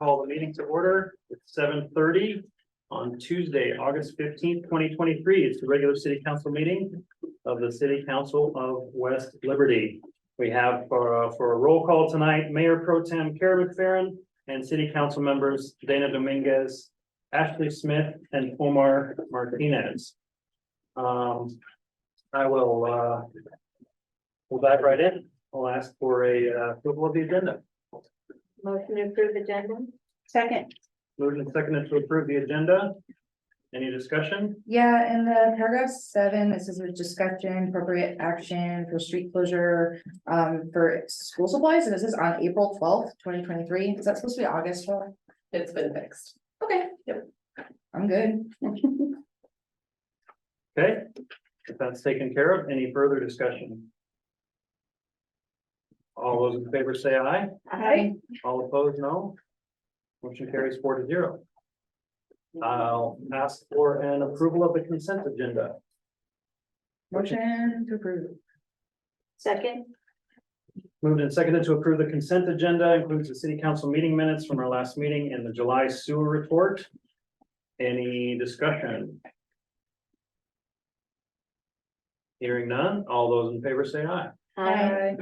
Call the meeting to order. It's 7:30 on Tuesday, August 15th, 2023. It's the regular city council meeting of the City Council of West Liberty. We have for a roll call tonight, Mayor Pro-Tem Cara McFerren and city council members Dana Dominguez, Ashley Smith, and Omar Martinez. I will we'll dive right in. I'll ask for a approval of the agenda. Motion to approve agenda. Second. Moved and seconded to approve the agenda. Any discussion? Yeah, in the paragraph 7, this is a discussion, appropriate action for street closure for school supplies, and this is on April 12th, 2023. Is that supposed to be August 12th? It's been fixed. Okay, yep. I'm good. Okay, if that's taken care of, any further discussion? All those in favor say aye. Aye. All opposed, no. Motion carries 4-0. I'll ask for an approval of the consent agenda. Motion to approve. Second. Moved and seconded to approve the consent agenda, includes the city council meeting minutes from our last meeting and the July sewer report. Any discussion? Hearing none, all those in favor say aye. Aye.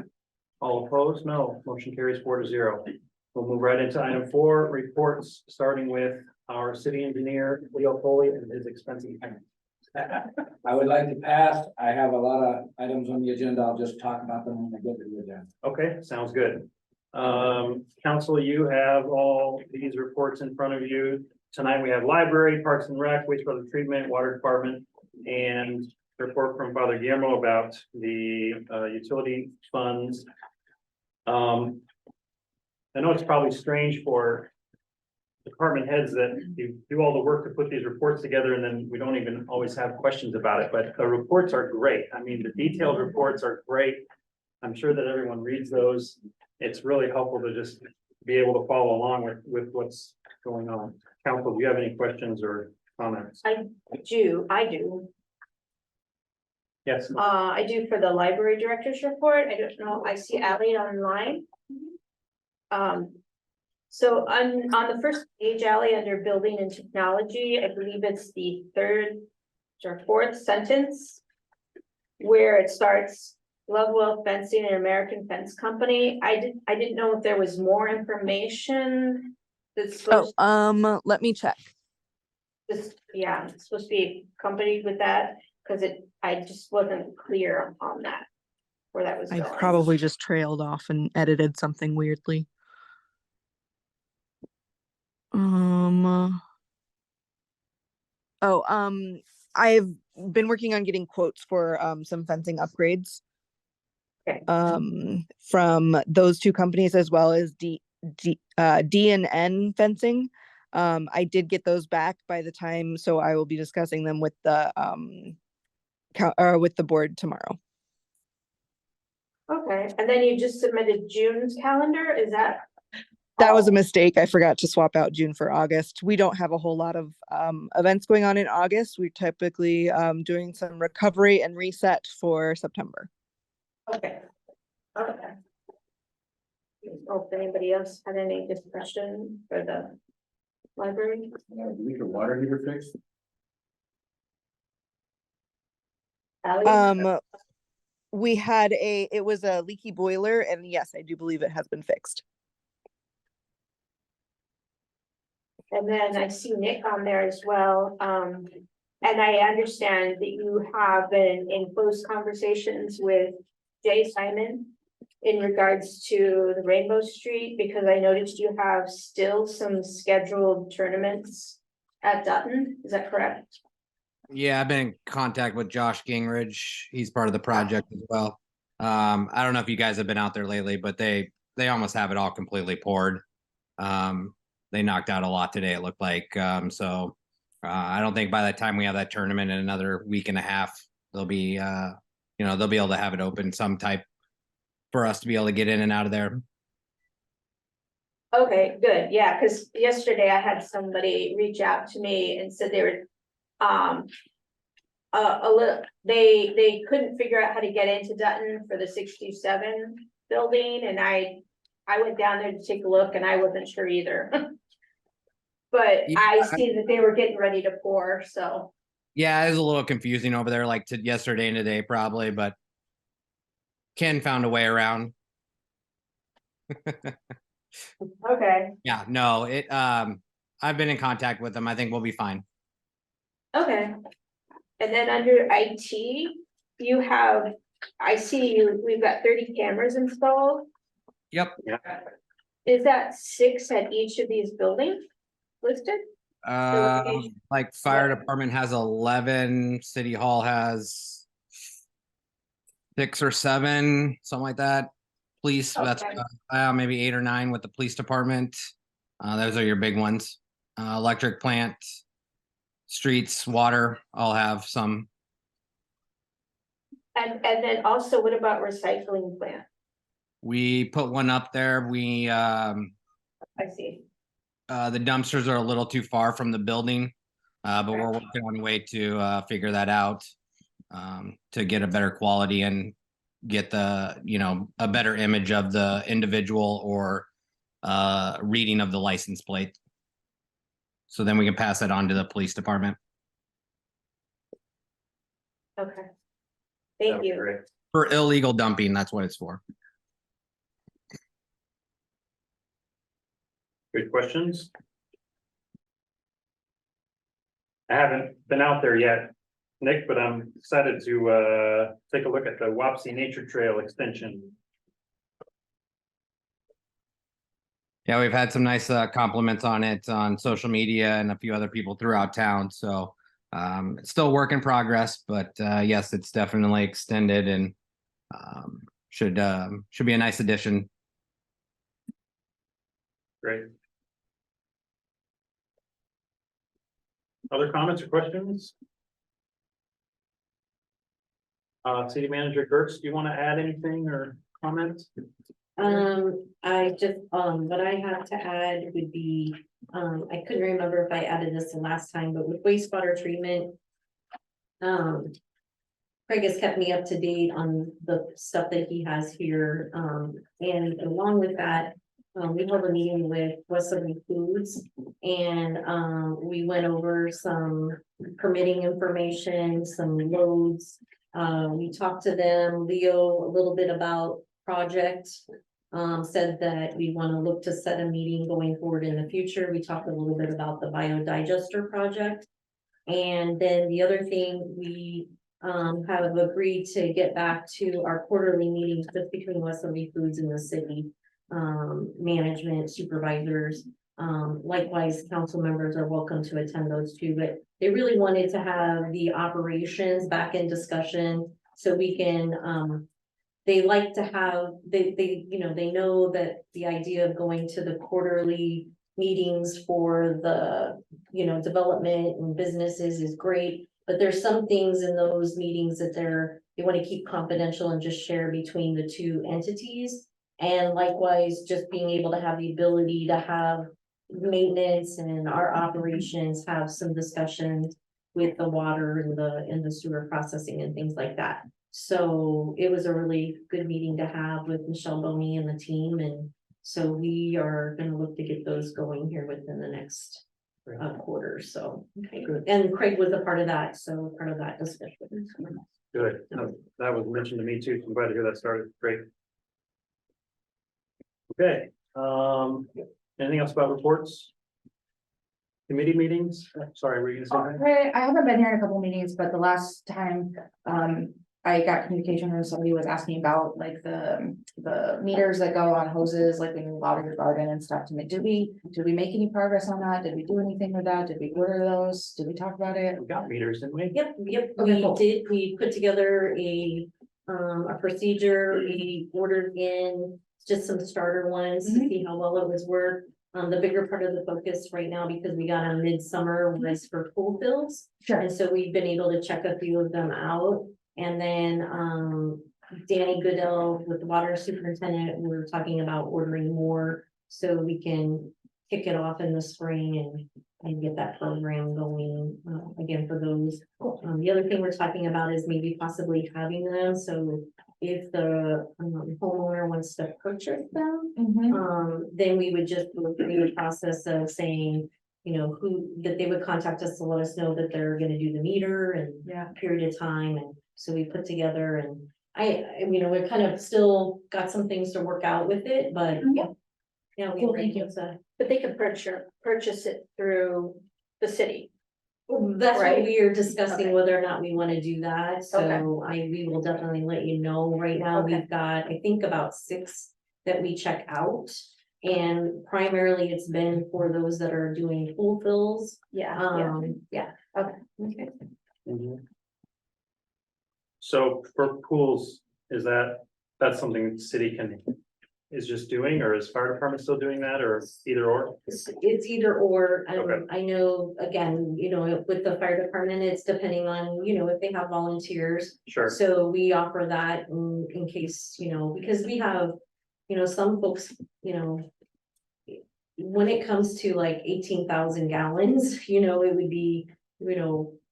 All opposed, no. Motion carries 4-0. We'll move right into item 4, reports, starting with our city engineer, Leo Foley, and his expensive pen. I would like to pass. I have a lot of items on the agenda. I'll just talk about them when I get to the agenda. Okay, sounds good. Council, you have all these reports in front of you. Tonight we have library, parks and rec, wastewater treatment, water department, and report from Father Guillermo about the utility funds. I know it's probably strange for department heads that you do all the work to put these reports together and then we don't even always have questions about it, but the reports are great. I mean, the detailed reports are great. I'm sure that everyone reads those. It's really helpful to just be able to follow along with what's going on. Council, do you have any questions or comments? I do. Yes. I do for the library director's report. I don't know, I see Ally online. So on the first page, Ally, under building and technology, I believe it's the third or fourth sentence where it starts Lovewell Fencing, an American fence company. I didn't know if there was more information that's supposed Let me check. it's supposed to be accompanied with that, because I just wasn't clear on that, where that was I going. probably just trailed off and edited something weirdly. I've been working on getting quotes for some fencing upgrades. Okay. From those two companies as well as D&N fencing. I did get those back by the time, so I will be discussing them with the board tomorrow. Okay, and then you just submitted June's calendar, is that? That was a mistake. I forgot to swap out June for August. We don't have a whole lot of events going on in August. We're typically doing some recovery and reset for September. Okay. If anybody else had any discussion for the library? Leak of water heater fixed? Ally? We had it was a leaky boiler, and yes, I do believe it has been fixed. And then I see Nick on there as well. And I understand that you have been in close conversations with Jay Simon in regards to the Rainbow Street, because I noticed you have still some scheduled tournaments at Dutton. Is that correct? Yeah, I've been in contact with Josh Gingrich. He's part of the project as well. I don't know if you guys have been out there lately, but they almost have it all completely poured. They knocked out a lot today, it looked like. So I don't think by the time we have that tournament in another week and a half, they'll be they'll be able to have it open some type for us to be able to get in and out of there. Okay, good. Yeah, because yesterday I had somebody reach out to me and said they were they couldn't figure out how to get into Dutton for the 67 building, and I went down there to take a look and I wasn't sure either. But Yeah, I see that they were getting ready to pour, so, Yeah, it was a little confusing over there, like to yesterday and today probably, but Ken found a way around. okay, Yeah, no, I've been in contact with them. I think we'll be fine. okay. And then under IT, you have, I see we've got 30 cameras installed. Yep. Is that 6 at each of these buildings listed? Like fire department has 11, city hall has 6 or 7, something like that. Police, that's Okay. maybe 8 or 9 with the police department. Those are your big ones. Electric plant, streets, water, all have some. And then also, what about recycling plant? We put one up there. I see. The dumpsters are a little too far from the building, but we're working on a way to figure that out, to get a better quality and get the, a better image of the individual or reading of the license plate. So then we can pass it on to the police department. Okay. That Thank was you. great. For illegal dumping, that's what it's for. Good questions. I haven't been out there yet, Nick, but I'm excited to take a look at the Wapsie Nature Trail extension. Yeah, we've had some nice compliments on it on social media and a few other people throughout town. So it's still a work in progress, but yes, it's definitely extended and should be a nice addition. Great. Other comments or questions? City Manager Geertz, do you want to add anything or comment? I just, what I have to add would be, I couldn't remember if I added this the last time, but with wastewater treatment. Craig has kept me up to date on the stuff that he has here, and along with that, we held a meeting with Western Foods, and we went over some permitting information, some loads. We talked to them, Leo, a little bit about project. Said that we want to look to set a meeting going forward in the future. We talked a little bit about the biodigester project. And then the other thing, we have agreed to get back to our quarterly meetings just between Western Foods and the city. Management, supervisors, likewise, council members are welcome to attend those too, but they really wanted to have the operations back in discussion so we can, they like to have, they know that the idea of going to the quarterly meetings for the, development and businesses is great, but there's some things in those meetings that they want to keep confidential and just share between the two entities. And likewise, just being able to have the ability to have maintenance and our operations have some discussions with the water and the sewer processing and things like that. So it was a really good meeting to have with Michelle Boney and the team. And so we are going to look to get those going here within the next quarter. So, okay. Good. And Craig was a part of that. So part of that discussion. Good. That was mentioned to me too. I'm glad to hear that started. Great. Okay, anything else about reports? Committee meetings? Sorry, were you gonna say that? Okay, I haven't been here in a couple meetings, but the last time, I got communication from somebody was asking about like the meters that go on hoses, like when you water your garden and stuff. Did we make any progress on that? Did we do anything with that? Did we order those? Did we talk about it? We got meters, didn't we? Yep, Okay, cool. we put together a procedure, we ordered in just some starter ones to see how well it was worked. The bigger part of the focus right now, because we got a midsummer, was for pool fills. Sure. And so we've been able to check a few of them out. And then Danny Goodell with the water superintendent, we're talking about ordering more so we can kick it off in the spring and get that program going again for those. The other thing we're talking about is maybe possibly having them. So if the homeowner wants to purchase them, then we would just go through the process of saying, that they would contact us to let us know that they're gonna do the meter and Yeah. period of time, and so we put together and we're kind of still got some things to work out with it, but yeah. Yeah, we Cool, were thank you. able to. But they could purchase it through the city. That's what Right. we are discussing, Okay. whether or not we wanna do that, so we will definitely let you know. Right now, Okay. we've got, I think, about 6 that we check out. And primarily it's been for those that are doing full fills, Yeah. yeah. Okay. So for pools, that's something the city is just doing, or is fire department still doing that, or either or? It's either or, Okay. I know, again, with the fire department, it's depending on, if they have volunteers. Sure, So we offer that in case, because we have, some folks, when it comes to like 18,000 gallons, it would be,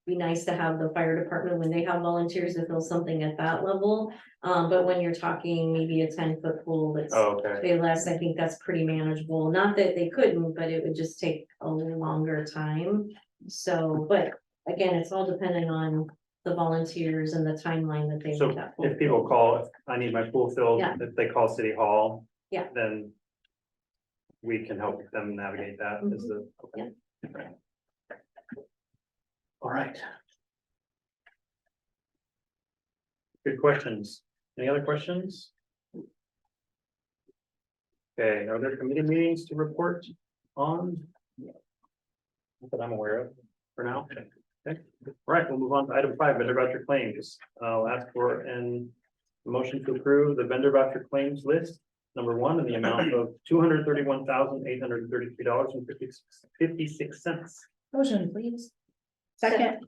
be nice to have the fire department when they have volunteers to fill something at that level. But when you're talking maybe a 10-foot pool that's oh, okay, way less, I think that's pretty manageable. Not that they couldn't, but it would just take a little longer time. So, but again, it's all depending on the volunteers and the timeline that they. so need that if people call, if I need my pool filled, Yeah. if they call City Hall. Yeah. Then we can help them navigate that, is the. Yeah. Right. All right. Good questions. Any other questions? Okay, are there committee meetings to report on? Not that I'm aware of for now. Okay, all right, we'll move on to item 5, vendor voucher claims. I'll ask for a motion to approve the vendor voucher claims list. Number 1, in the amount of $231,833.56. Motion, please. Second.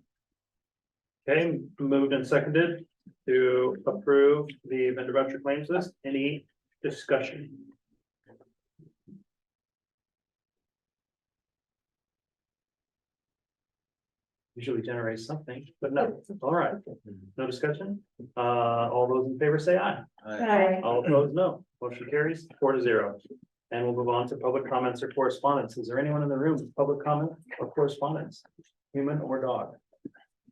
Okay, moved and seconded to approve the vendor voucher claims list. Any discussion? Usually generates something, but no, all right, no discussion. All those in favor say aye. Aye. All opposed, no. Motion carries 4-0. And we'll move on to public comments or correspondence. Is there anyone in the room with public comment or correspondence, human or dog?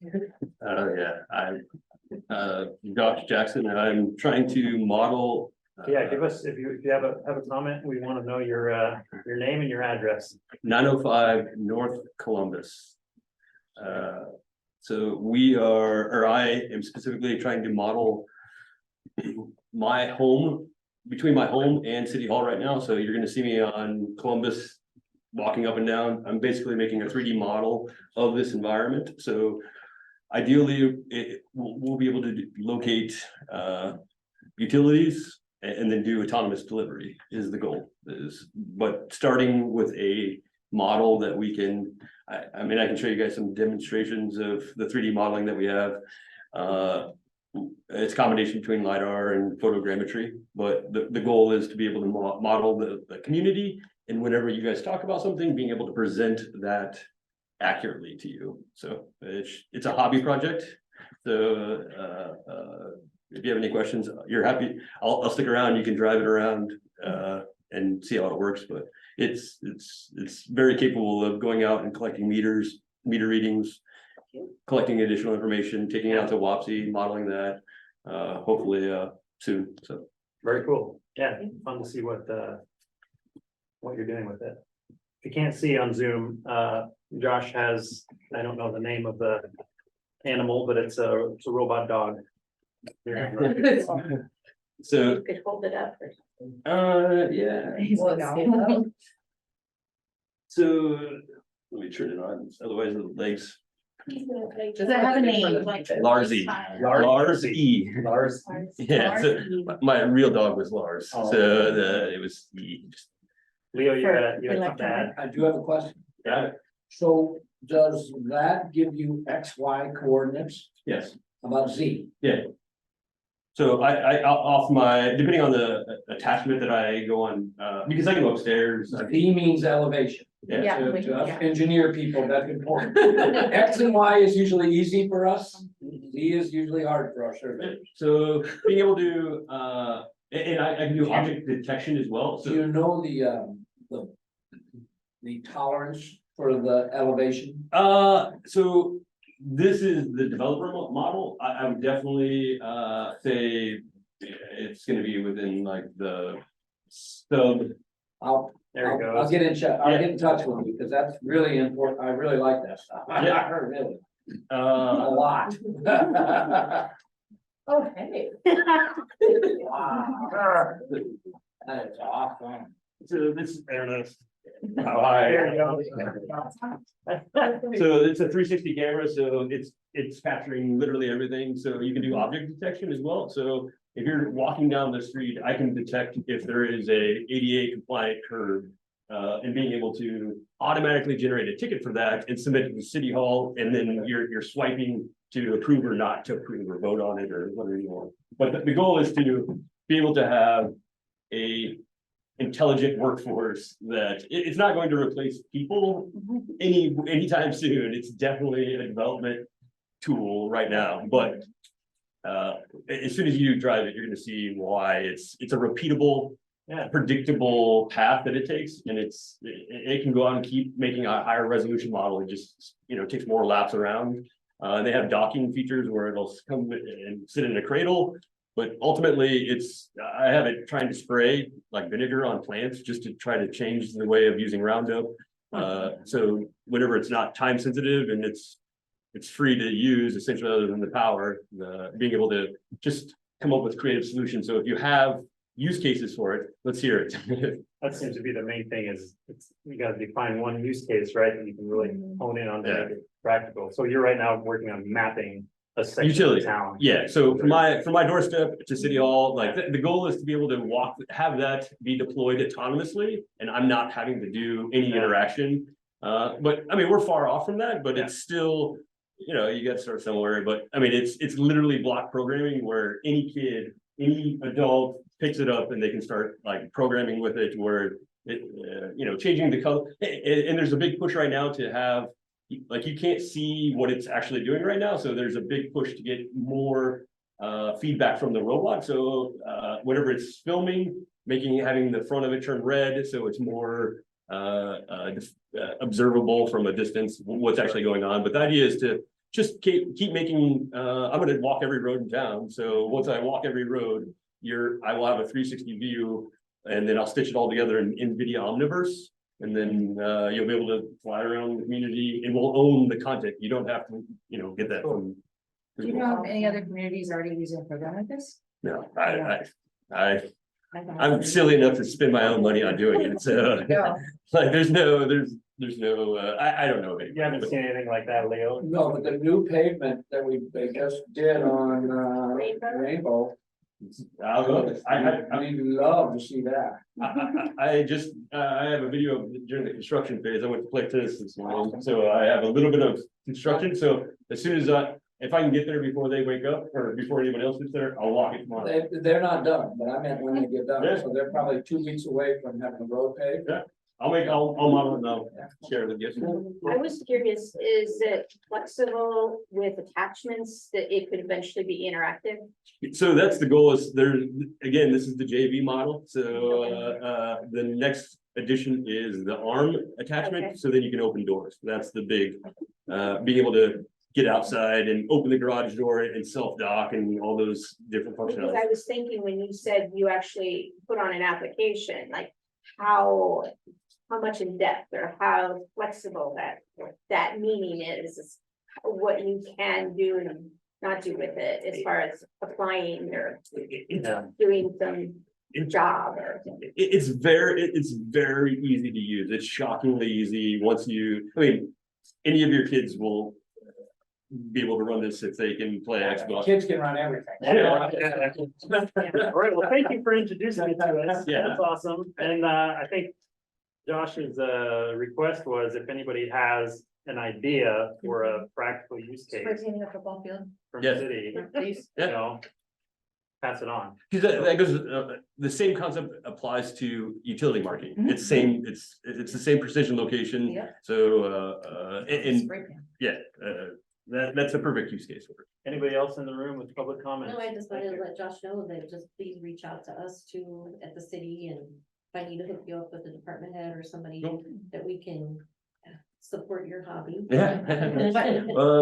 Yeah, I'm Josh Jackson, and I'm trying to model. Yeah, give us, if you have a comment, we want to know your name and your address. 905 North Columbus. So we are, or I am specifically trying to model my home, between my home and City Hall right now. So you're gonna see me on Columbus walking up and down. I'm basically making a 3D model of this environment. So ideally, we'll be able to locate utilities and then do autonomous delivery is the goal. But starting with a model that we can, I mean, I can show you guys some demonstrations of the 3D modeling that we have. It's a combination between LiDAR and photogrammetry, but the goal is to be able to model the community, and whenever you guys talk about something, being able to present that accurately to you. So it's a hobby project. So if you have any questions, you're happy. I'll stick around. You can drive it around and see how it works. But it's very capable of going out and collecting meter readings, collecting additional information, taking it out to WAPSI, modeling that hopefully soon. So Very cool. Yeah, fun to see what you're doing with it. If you can't see on Zoom, Josh has, I don't know the name of the animal, but it's a robot dog. Yeah. So You could hold it up. yeah. So let me turn it on. Otherwise, the legs. Does it have a name? Lars E. Lars E. Lars. Yeah. So my real dog was Lars. Oh. So it was E. Leo, you had something to electronic. add? I do have a question. Yeah. So does that give you XY coordinates Yes. about Z? So I off my, depending on the attachment that I go on, because I can go upstairs. P means elevation. Yeah. To us engineer people, that's important. X and Y is usually easy for us. Z is usually hard for our surveyors. So being able to, and I can do object detection as well. Do So you know the tolerance for the elevation? So this is the developer model. I would definitely, say it's gonna be within like the sub. I'll There it I'll goes. get in touch with you, because that's really important. I really like that stuff. Yeah. Really, a Uh, lot. Oh, hey. Wow. That is awesome. so this, There it is. oh, hi. There you go. So it's a 360 camera, so it's capturing literally everything, so you can do object detection as well, so. If you're walking down the street, I can detect if there is a ADA compliant curb. And being able to automatically generate a ticket for that and submit it to the city hall, and then you're swiping to approve or not to approve or vote on it or whatever you want. But the goal is to be able to have a intelligent workforce that it's not going to replace people anytime soon. It's definitely a development tool right now, but as soon as you drive it, you're gonna see why it's a repeatable, predictable path that it takes, and it can go out and keep making a higher resolution model. It just, takes more laps around. They have docking features where it'll come and sit in a cradle, but ultimately I have it trying to spray like vinegar on plants just to try to change the way of using Roundup. So whenever it's not time sensitive and it's free to use, essentially, other than the power, being able to just come up with creative solutions. So if you have use cases for it, let's hear it. That seems to be the main thing is you gotta define one use case, right? And you can really hone in on to make it practical. So you're right now working on mapping a section of Utility. town. Yeah, so from my doorstep to City Hall, like the goal is to be able to have that be deployed autonomously, and I'm not having to do any interaction. But I mean, we're far off from that, but it's still, you gotta start somewhere. But I mean, it's literally block programming where any kid, any adult picks it up and they can start like programming with it, where it, changing the color. And there's a big push right now to have, like, you can't see what it's actually doing right now. So there's a big push to get more feedback from the robot. So whenever it's filming, having the front of it turn red, so it's more observable from a distance what's actually going on. But the idea is to just keep making, I'm gonna walk every road in town. So once I walk every road, I will have a 360 view, and then I'll stitch it all together in NVIDIA Omniverse. And then you'll be able to fly around the community, and we'll own the content. You don't have to, get that from. Do you know of any other communities already using a program like this? No, I'm silly enough to spend my own money on doing it, so No. like there's no, I don't know. You haven't seen anything like that, Leo? No, but the new pavement that they just did on Rainbow. We'd love to see that. I have a video during the construction phase. I went to play tennis this morning, so I have a little bit of construction. So as soon as if I can get there before they wake up or before anyone else gets there, I'll walk it tomorrow. They're not done, but I meant when they get done, Yeah. so they're probably 2 weeks away from having the road paved. Yeah. I'll model it and I'll share it with you. I was curious, is it flexible with attachments that it could eventually be interactive? So that's the goal. Again, this is the JV model. So the next addition is the arm attachment. Okay. So then you can open doors. That's the big, being able to get outside and open the garage door and self-dock and all those different Because functionalities. I was thinking when you said you actually put on an application, like how much in depth or how flexible that meaning is what you can do and not do with it as far as applying or doing some job or. It's very easy to use. It's shockingly easy once any of your kids will be able to run this if they can play Xbox. Kids can run everything. All right, well, thank you for introducing me to us. Yeah. That's awesome. And I think Josh's request was if anybody has an idea for a practical use case Rotating a football field. from Yeah. the city, Please. pass it on. Because that goes, the same concept applies to utility marking. Mhm. It's the same precision location. Yeah. So, and Spray can. yeah, that's a perfect use case for it. Anybody else in the room with public comments? No, I just wanted to let Josh know that just please reach out to us too at the city, and if I need to hook you up with the department head or somebody Cool. that we can support your hobby. Yeah.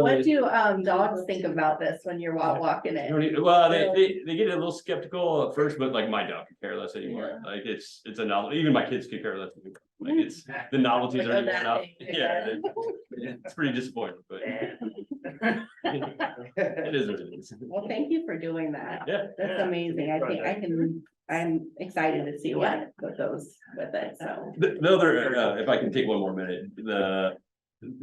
What do dogs think about this when you're walking it? Well, they get a little skeptical at first, but like my dog could care less anymore. Like it's a novelty. Even my kids could care less. Like it's the novelties are worn out. Yeah, it's pretty disappointing, but it is what it is. Well, thank you for doing that. Yeah. That's amazing. I think I'm excited to see what goes with it, so. The other, if I can take one more minute, the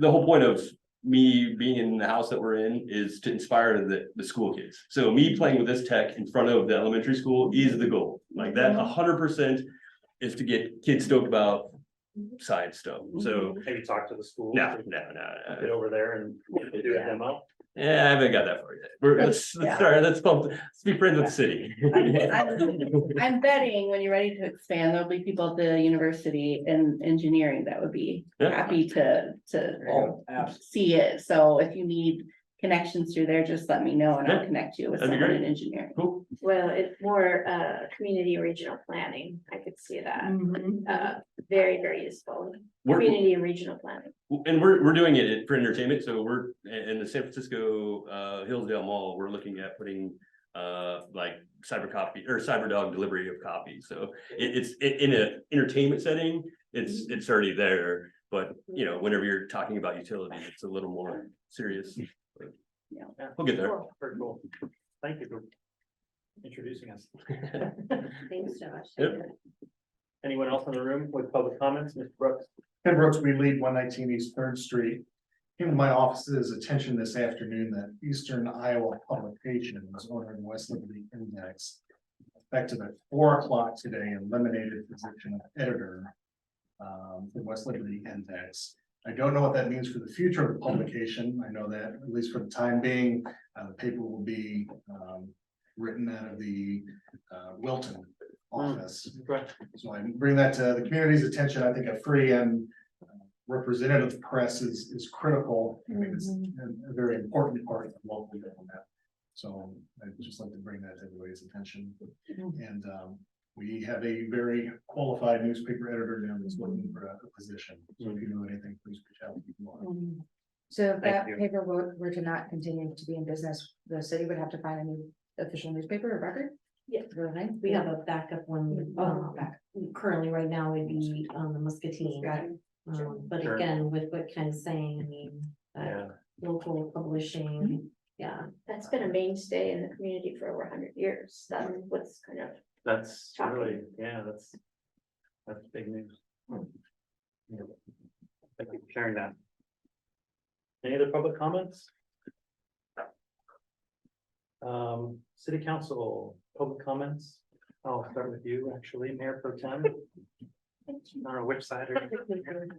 whole point of me being in the house that we're in is to inspire the school kids. So me playing with this tech in front of the elementary school is the goal. Like that 100% is to get kids stoked about science stuff. So Maybe talk to the school. no. Get over there and do a demo. Yeah, I haven't got that far yet. Let's start, let's be friends with the city. I'm betting when you're ready to expand, there'll be people at the university in engineering that would be Yeah. happy to Oh, absolutely. see it. So if you need connections through there, just let me know and I'll Yeah. connect you with That'd be someone great. in engineering. Cool. Well, it's more, community regional planning. I could see that. Mhm. Very, very useful. We're- Community and regional planning. And we're doing it for entertainment, so we're in the San Francisco Hillsdale Mall, we're looking at putting like cyber dog delivery of copies, so it's in a entertainment setting, it's already there. But you know, whenever you're talking about utilities, it's a little more serious. But, Yeah. We'll get there. Cool. Very cool. Thank you for introducing us. Thanks, Josh. Yep. Anyone else in the room with public comments? Mr. Brooks? Ken Brooks, we lead 119 East Third Street. Came to my office's attention this afternoon that Eastern Iowa Publications ordering West Liberty Index effective at 4 o'clock today, eliminated position of editor for West Liberty Index. I don't know what that means for the future of the publication. I know that at least for the time being, the paper will be written out of the Wilton office. So I bring that to the community's attention. I think a free and representative press is critical. I mean, it's a very important part of local government. So I'd just like to bring that to everybody's attention. And we have a very qualified newspaper editor now that's looking for a position. So if you know anything, please reach out. So if Thank that you. paper were to not continue to be in business, the city would have to find a new official newspaper or record? Yeah. Right? We have a backup one, currently right now would be the Muscatine. Got it. But Sure. again, with what Ken's saying, I mean, Yeah. local publishing, yeah. That's been a mainstay in the community for over 100 years. That's what's kind of, That's Shocking. really, yeah, that's big news. Yeah. Thank you for sharing that. Any other public comments? City council, public comments? I'll start with you, actually, Mayor Pro-Tem. I don't know which side are you?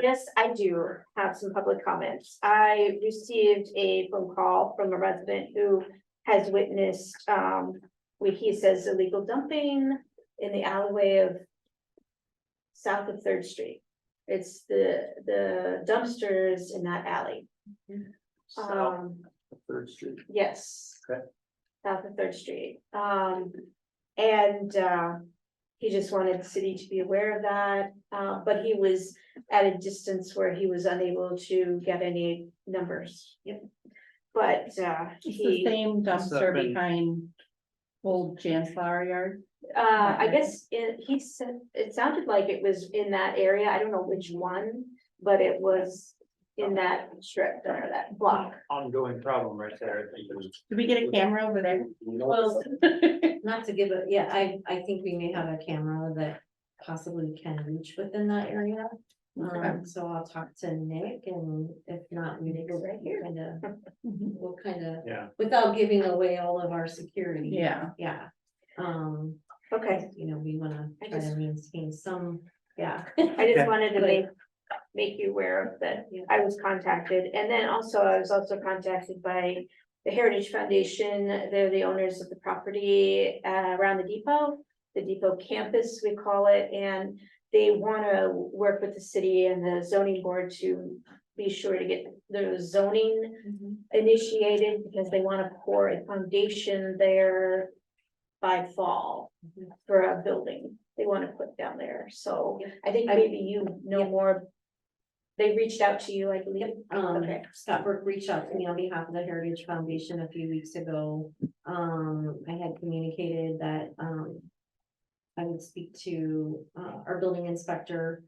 yes, I do have some public comments. I received a phone call from a resident who has witnessed, he says illegal dumping in the alleyway of south of Third Street. It's the dumpsters in that alley. South of Third Street. Yes. Okay. South of Third Street. And he just wanted the city to be aware of that, but he was at a distance where he was unable to get any numbers. Yep. But It's the he, same What's that dumpster been? behind old Jan's flower yard. I guess he said, it sounded like it was in that area. I don't know which one, but it was in that strip or that block. Ongoing problem right there. I think. Did we get a camera over there? Well, not to give a, yeah, I think we may have a camera that possibly can reach within that area. So I'll talk to Nick, and if not, we will we'll kind of, Yeah, without giving away all of our security. Yeah. Yeah. Okay, You know, we wanna I try to just- maintain some, yeah. I just wanted to make you aware of that. I was contacted, and then also I was also contacted by the Heritage Foundation. They're the owners of the property around the depot campus, we call it, and they want to work with the city and the zoning board to be sure to get the zoning initiated, because they want to pour a foundation there by fall for a building they want to put down there. So I think maybe you know more They reached out to you, I believe. Okay. Scott Brook reached out to me on behalf of the Heritage Foundation a few weeks ago. I had communicated that, I would speak to, our building inspector.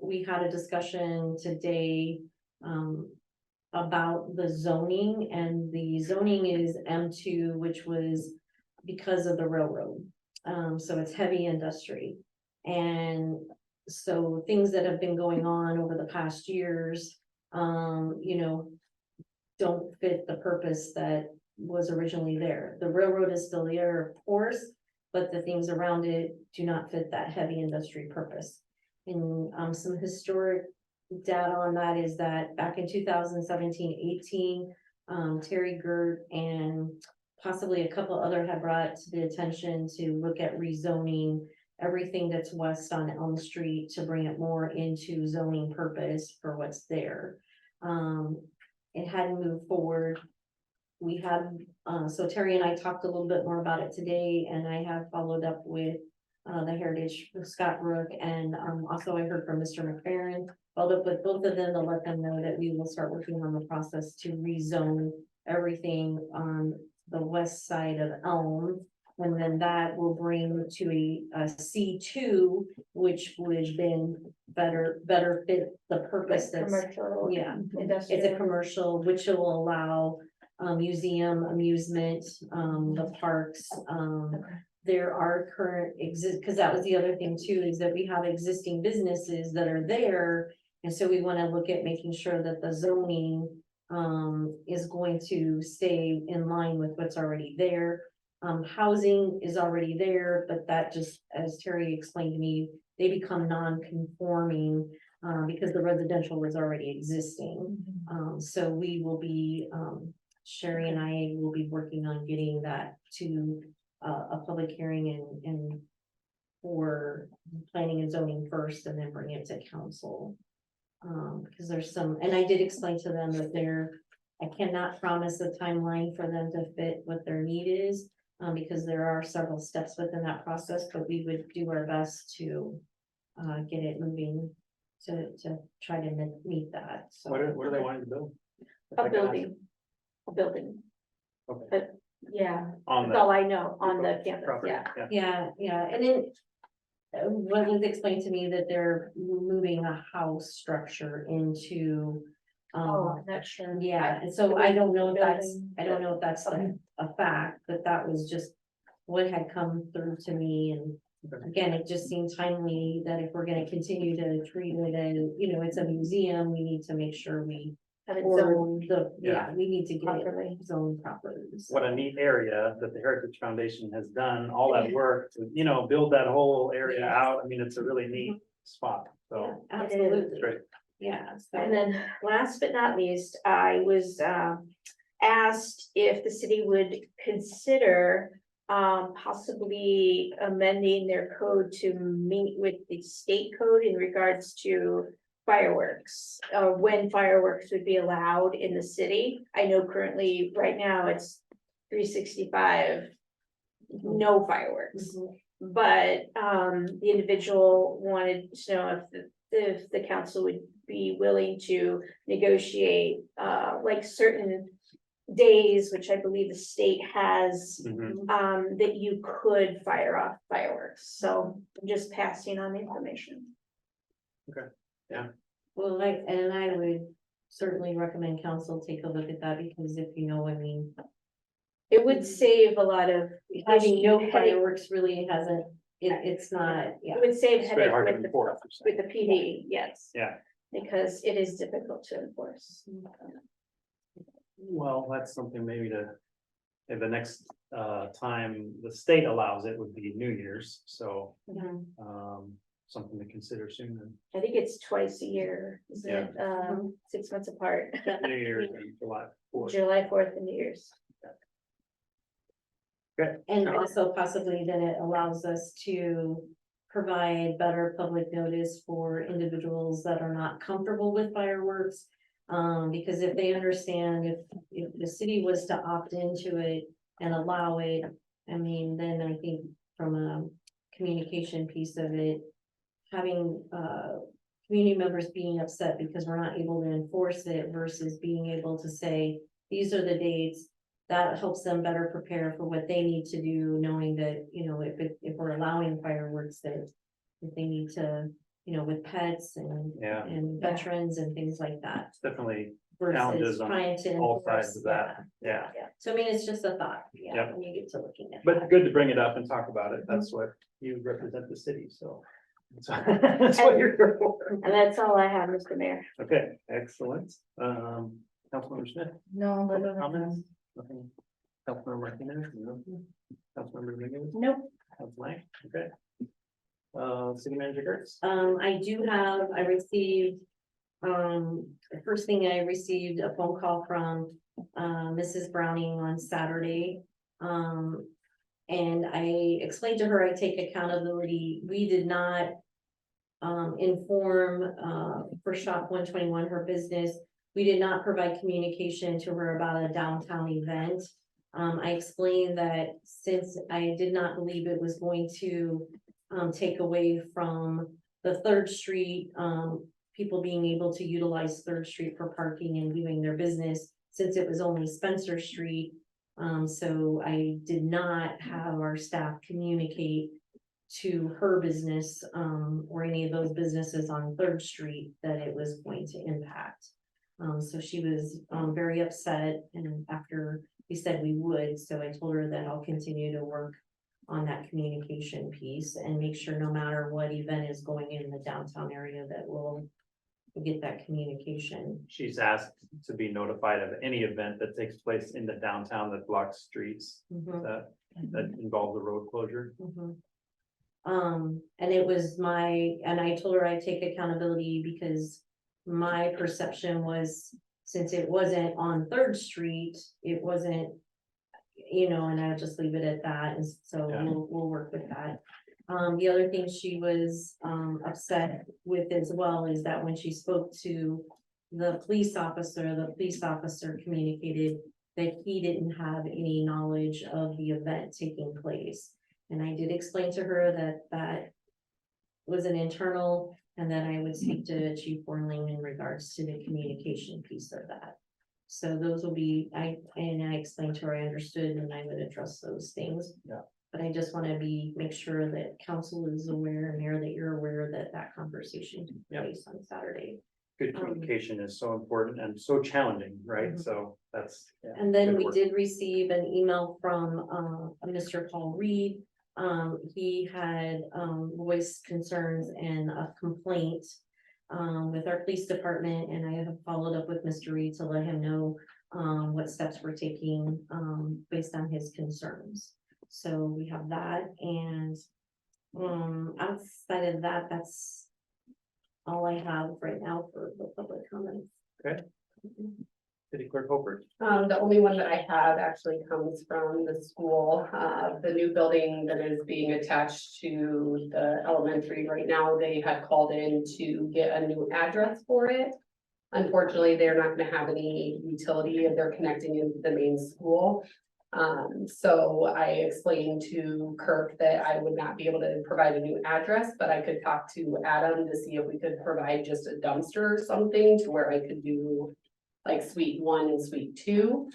We had a discussion today, about the zoning, and the zoning is M2, which was because of the railroad. So it's heavy industry. And so things that have been going on over the past years, you know, don't fit the purpose that was originally there. The railroad is still there, of course, but the things around it do not fit that heavy industry purpose. And some historic data on that is that back in 2017-18, Terry Geertz and possibly a couple other had brought to the attention to look at rezoning everything that's west on Elm Street to bring it more into zoning purpose for what's there. It hadn't moved forward. We had, so Terry and I talked a little bit more about it today, and I have followed up with the Heritage, Scott Brook, and also I heard from Mr. McFerren. Followed up with both of them to let them know that we will start working on the process to rezone everything on the west side of Elm. And then that will bring to a C2, which would then better fit the purpose that's, Commercial. yeah. It's a Industrial. commercial, which will allow museum, amusement, the parks. There are current because that was the other thing too, is that we have existing businesses that are there. And so we want to look at making sure that the zoning is going to stay in line with what's already there. Housing is already there, but that just, as Terry explained to me, they become non-conforming because the residential was already existing. So we will be, Shari and I will be working on getting that to a public hearing and for planning and zoning first, and then bring it to council. Because there's some, and I did explain to them that I cannot promise a timeline for them to fit what their need is. Because there are several steps within that process, but we would do our best to get it moving to try to meet that. So What are they wanting to build? A building. Okay. Yeah, On that's all I know on the campus, property, yeah. yeah, and then what was explained to me that they're moving a house structure into. Oh, I'm not sure. Yeah, and so I don't know if that's a fact, but that was just what had come through to me. And again, it just seemed timely that if we're gonna continue to treat it as, you know, it's a museum, we need to make sure we Have it own zoned we need to get properly. it zoned properly. What a neat area that the Heritage Foundation has done, all that work to, you know, build that whole area out. I mean, it's a really neat spot, so. Yeah, absolutely. It's great. Yeah. So- And then last but not least, I was asked if the city would consider possibly amending their code to meet with the state code in regards to fireworks, when fireworks would be allowed in the city. I know currently, right now, it's 365, no fireworks. But the individual wanted to know if the council would be willing to negotiate like certain days, which I believe the state has, Mhm. that you could fire off fireworks. So I'm just passing on the information. Well, and I would certainly recommend council take a look at that, because if you know, I mean, It would save a lot of. having no headache- fireworks really hasn't, it's not, It yeah. would save It's very headache hard to with the, enforce. with the PD, yes. Yeah. Because it is difficult to enforce. Well, that's something maybe if the next time the state allows it would be New Year's, so something to consider soon then. I think it's twice a year, isn't it? 6 months apart. New Year's and July 4th. July 4th and New Year's. And also possibly then it allows us to provide better public notice for individuals that are not comfortable with fireworks. Because if they understand, if the city was to opt into it and allow it, I mean, then I think from a communication piece of it, having community members being upset because we're not able to enforce it versus being able to say, these are the dates. That helps them better prepare for what they need to do, knowing that, you know, if we're allowing fireworks, that if they need to, you know, with pets and Yeah. and veterans and things like that. It's definitely Versus challenges on trying to all enforce, sides of that. Yeah. yeah. So I mean, it's just a thought, yeah, Yep. when you get to looking at. But that. good to bring it up and talk about it. That's what you represent the city, so. That's what you're here for. And that's all I have, Mr. Mayor. Okay, excellent. Councilmember Smith, No, but comments? Nothing. Councilmember Martinez, no. Councilmember Dominguez, Nope. Council Lang, okay. City Manager Geertz. I received, the first thing I received a phone call from, Mrs. Browning on Saturday. And I explained to her I take accountability. We did not inform, for Shop 121, her business. We did not provide communication to her about a downtown event. I explained that since I did not believe it was going to take away from the 3rd Street, people being able to utilize 3rd Street for parking and doing their business, since it was only Spencer Street. So I did not have our staff communicate to her business, or any of those businesses on 3rd Street that it was going to impact. So she was very upset, and after we said we would, so I told her that I'll continue to work on that communication piece and make sure no matter what event is going in the downtown area that we'll get that communication. She's asked to be notified of any event that takes place in the downtown that blocks streets, Mhm. that involves a road closure. Mhm. And it was and I told her I take accountability because my perception was, since it wasn't on 3rd Street, it wasn't, you know, and I'll just leave it at that, and so Yeah. we'll work with that. The other thing she was, upset with as well is that when she spoke to the police officer communicated that he didn't have any knowledge of the event taking place. And I did explain to her that that was an internal, and that I would speak to Chief Bornling in regards to the communication piece of that. So those will be, I explained to her I understood and I would address those things. Yeah. But I just want to make sure that council is aware, and Mayor, that you're aware that that conversation took Yeah. place on Saturday. Good communication is so important and so challenging, right? Mhm. So that's. yeah, And then good we work. did receive an email from a Mr. Paul Reed. He had voiced concerns and a complaint with our police department, and I have followed up with Mr. Reed to let him know what steps we're taking based on his concerns. So we have that, and outside of that, that's all I have right now for the public comments. Okay. City Clerk Hoffert. The only one that I have actually comes from the school, the new building that is being attached to the elementary right now. They had called in to get a new address for it. Unfortunately, they're not gonna have any utility if they're connecting into the main school. So I explained to Kirk that I would not be able to provide a new address, but I could talk to Adam to see if we could provide just a dumpster or something to where I could do like suite 1 and suite 2.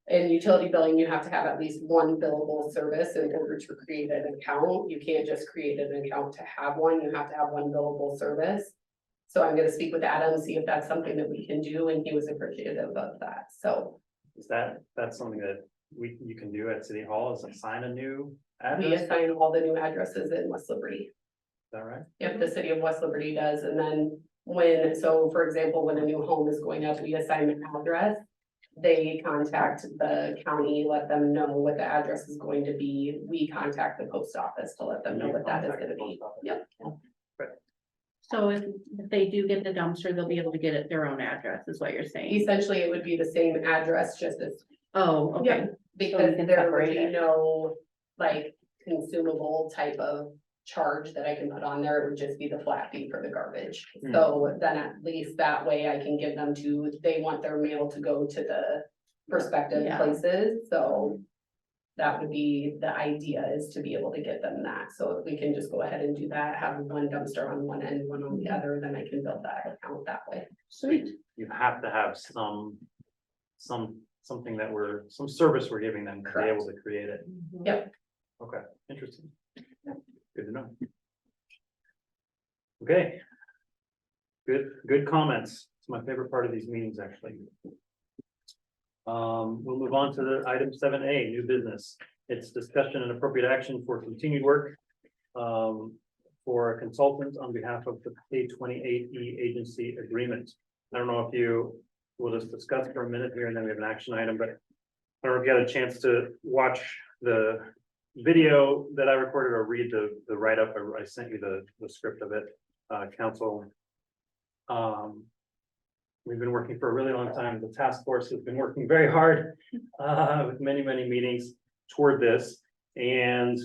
In utility billing, you have to have at least one billable service in order to create an account. You can't just create an account to have one, you have to have one billable service. So I'm gonna speak with Adam, see if that's something that we can do, and he was appreciative of that, so. That's something that you can do at City Hall, is assign a new We address, is assign all the new addresses in West Liberty. that right? If the city of West Liberty does, and then for example, when a new home is going up, we assign an address. They contact the county, let them know what the address is going to be. We contact the post office to let them know what that is gonna be. Yep. So if they do get the dumpster, they'll be able to get it their own address, is what you're saying? Essentially, it would be the same address, just as, Oh, okay. yeah, because can there separate would be it. no like consumable type of charge that I can put on there. It would just be the flat fee for the garbage. Hmm. So then at least that way I can give them they want their mail to go to the prospective Yeah. places, so. that would be, the idea is to be able to get them that. So if we can just go ahead and do that, have one dumpster on one end, one on the other, then I can build that account that way. Sweet. You have to have something that some service we're giving them to be able to create it. Yep. Okay, interesting. Good to know. Okay. Good comments. It's my favorite part of these meetings, actually. We'll move on to the item 7A, new business. It's discussion and appropriate action for continued work for a consultant on behalf of the K-28E agency agreement. I don't know if we'll just discuss for a minute here and then we have an action item, but I don't know if you had a chance to watch the video that I recorded or read the write-up. I sent you the script of it, council. We've been working for a really long time. The task force has been working very hard with many meetings toward this. And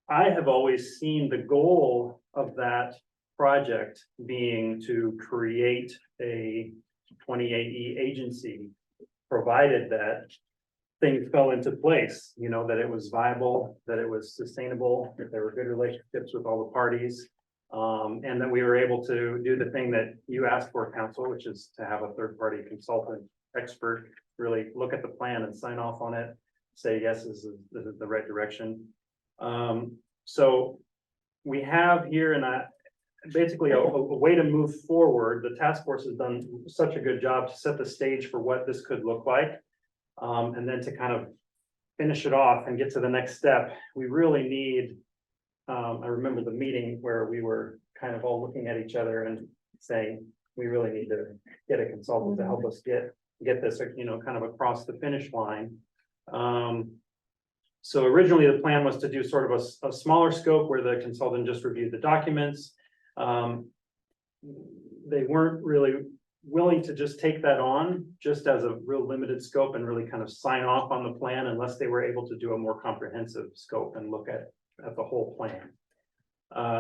I have always seen the goal of that project being to create a 28E agency, provided that things fell into place, that it was viable, that it was sustainable, that there were good relationships with all the parties. And that we were able to do the thing that you asked for, council, which is to have a third-party consultant expert really look at the plan and sign off on it, say, yes, this is the right direction. So we have here basically a way to move forward. The task force has done such a good job to set the stage for what this could look like. And then to kind of finish it off and get to the next step, we really need, I remember the meeting where we were kind of all looking at each other and saying, we really need to get a consultant to help us get this, kind of across the finish line. So originally the plan was to do sort of a smaller scope where the consultant just reviewed the documents. They weren't really willing to just take that on just as a real limited scope and really kind of sign off on the plan unless they were able to do a more comprehensive scope and look at the whole plan.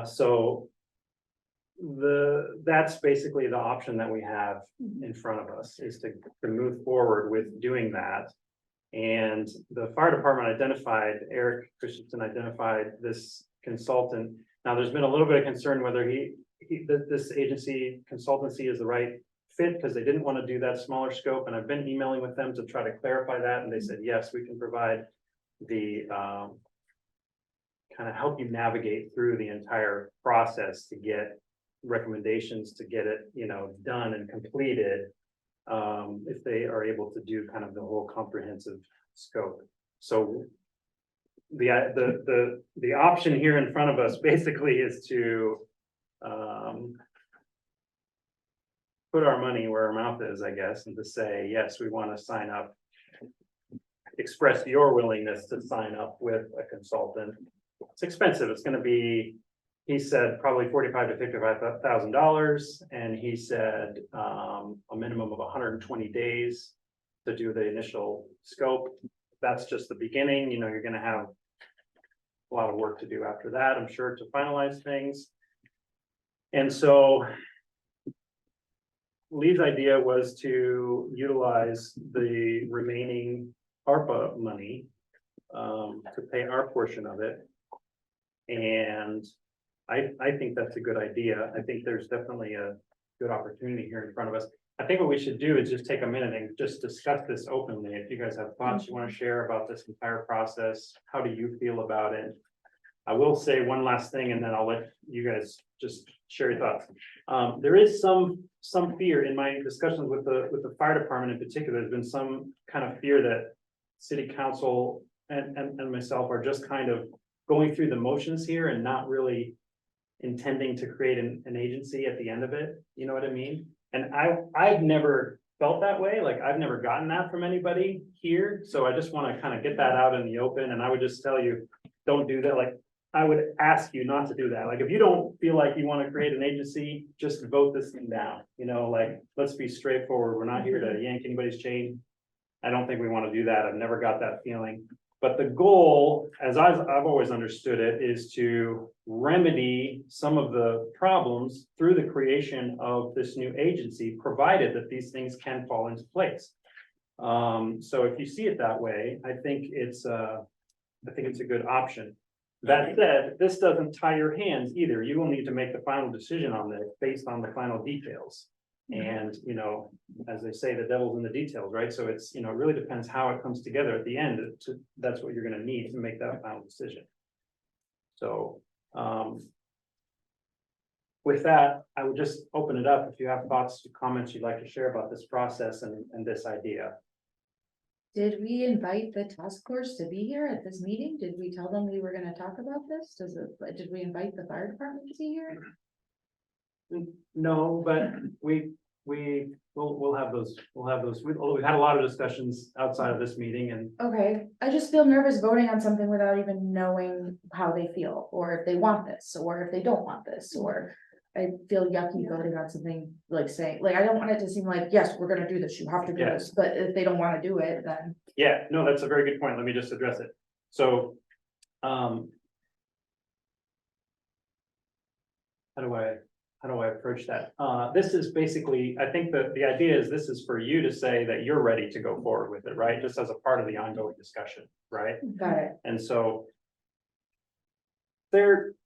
So that's basically the option that we have in front of us, is to move forward with doing that. And the fire department identified, Eric Christensen identified this consultant. Now, there's been a little bit of concern whether this agency consultancy is the right fit, because they didn't want to do that smaller scope. And I've been emailing with them to try to clarify that. And they said, yes, we can provide the kind of help you navigate through the entire process to get recommendations, to get it, done and completed. If they are able to do kind of the whole comprehensive scope. So the option here in front of us basically is to put our money where our mouth is, I guess, and to say, yes, we want to sign up, express your willingness to sign up with a consultant. It's expensive. It's going to be, he said, probably $45,000 to $55,000, and he said a minimum of 120 days to do the initial scope. That's just the beginning. You're going to have a lot of work to do after that, I'm sure, to finalize things. And so Lee's idea was to utilize the remaining ARPA money to pay our portion of it. And I think that's a good idea. I think there's definitely a good opportunity here in front of us. I think what we should do is just take a minute and just discuss this openly. If you guys have thoughts you want to share about this entire process, how do you feel about it? I will say one last thing, and then I'll let you guys just share your thoughts. There is some fear in my discussions with the fire department in particular. There's been some kind of fear that city council and myself are just kind of going through the motions here and not really intending to create an agency at the end of it. You know what I mean? And I've never felt that way. Like, I've never gotten that from anybody here. So I just want to kind of get that out in the open. And I would just tell you, don't do that. Like, I would ask you not to do that. Like, if you don't feel like you want to create an agency, just vote this thing down. Let's be straightforward. We're not here to yank anybody's chain. I don't think we want to do that. I've never got that feeling. But the goal, as I've always understood it, is to remedy some of the problems through the creation of this new agency, provided that these things can fall into place. So if you see it that way, I think it's I think it's a good option. That said, this doesn't tie your hands either. You will need to make the final decision on this based on the final details. And, you know, as they say, the devil's in the details, right? So it's, you know, it really depends how it comes together at the end. That's what you're gonna need to make that final decision. So, with that, I would just open it up if you have thoughts, comments you'd like to share about this process and this idea. Did we invite the task force to be here at this meeting? Did we tell them we were gonna talk about this? Did we invite the fire department to be here? No, but we'll have those, we've had a lot of discussions outside of this meeting and Okay, I just feel nervous voting on something without even knowing how they feel, or if they want this, or if they don't want this, or. I feel yucky voting on something like saying, like, I don't want it to seem like, yes, we're gonna do this, you have to do Yeah. this, but if they don't wanna do it, then. yeah, no, that's a very good point. Let me just address it. So, how do I approach that? This is basically, I think that the idea is this is for you to say that you're ready to go forward with it, right? Just as a part of the ongoing discussion, right? Got it. And so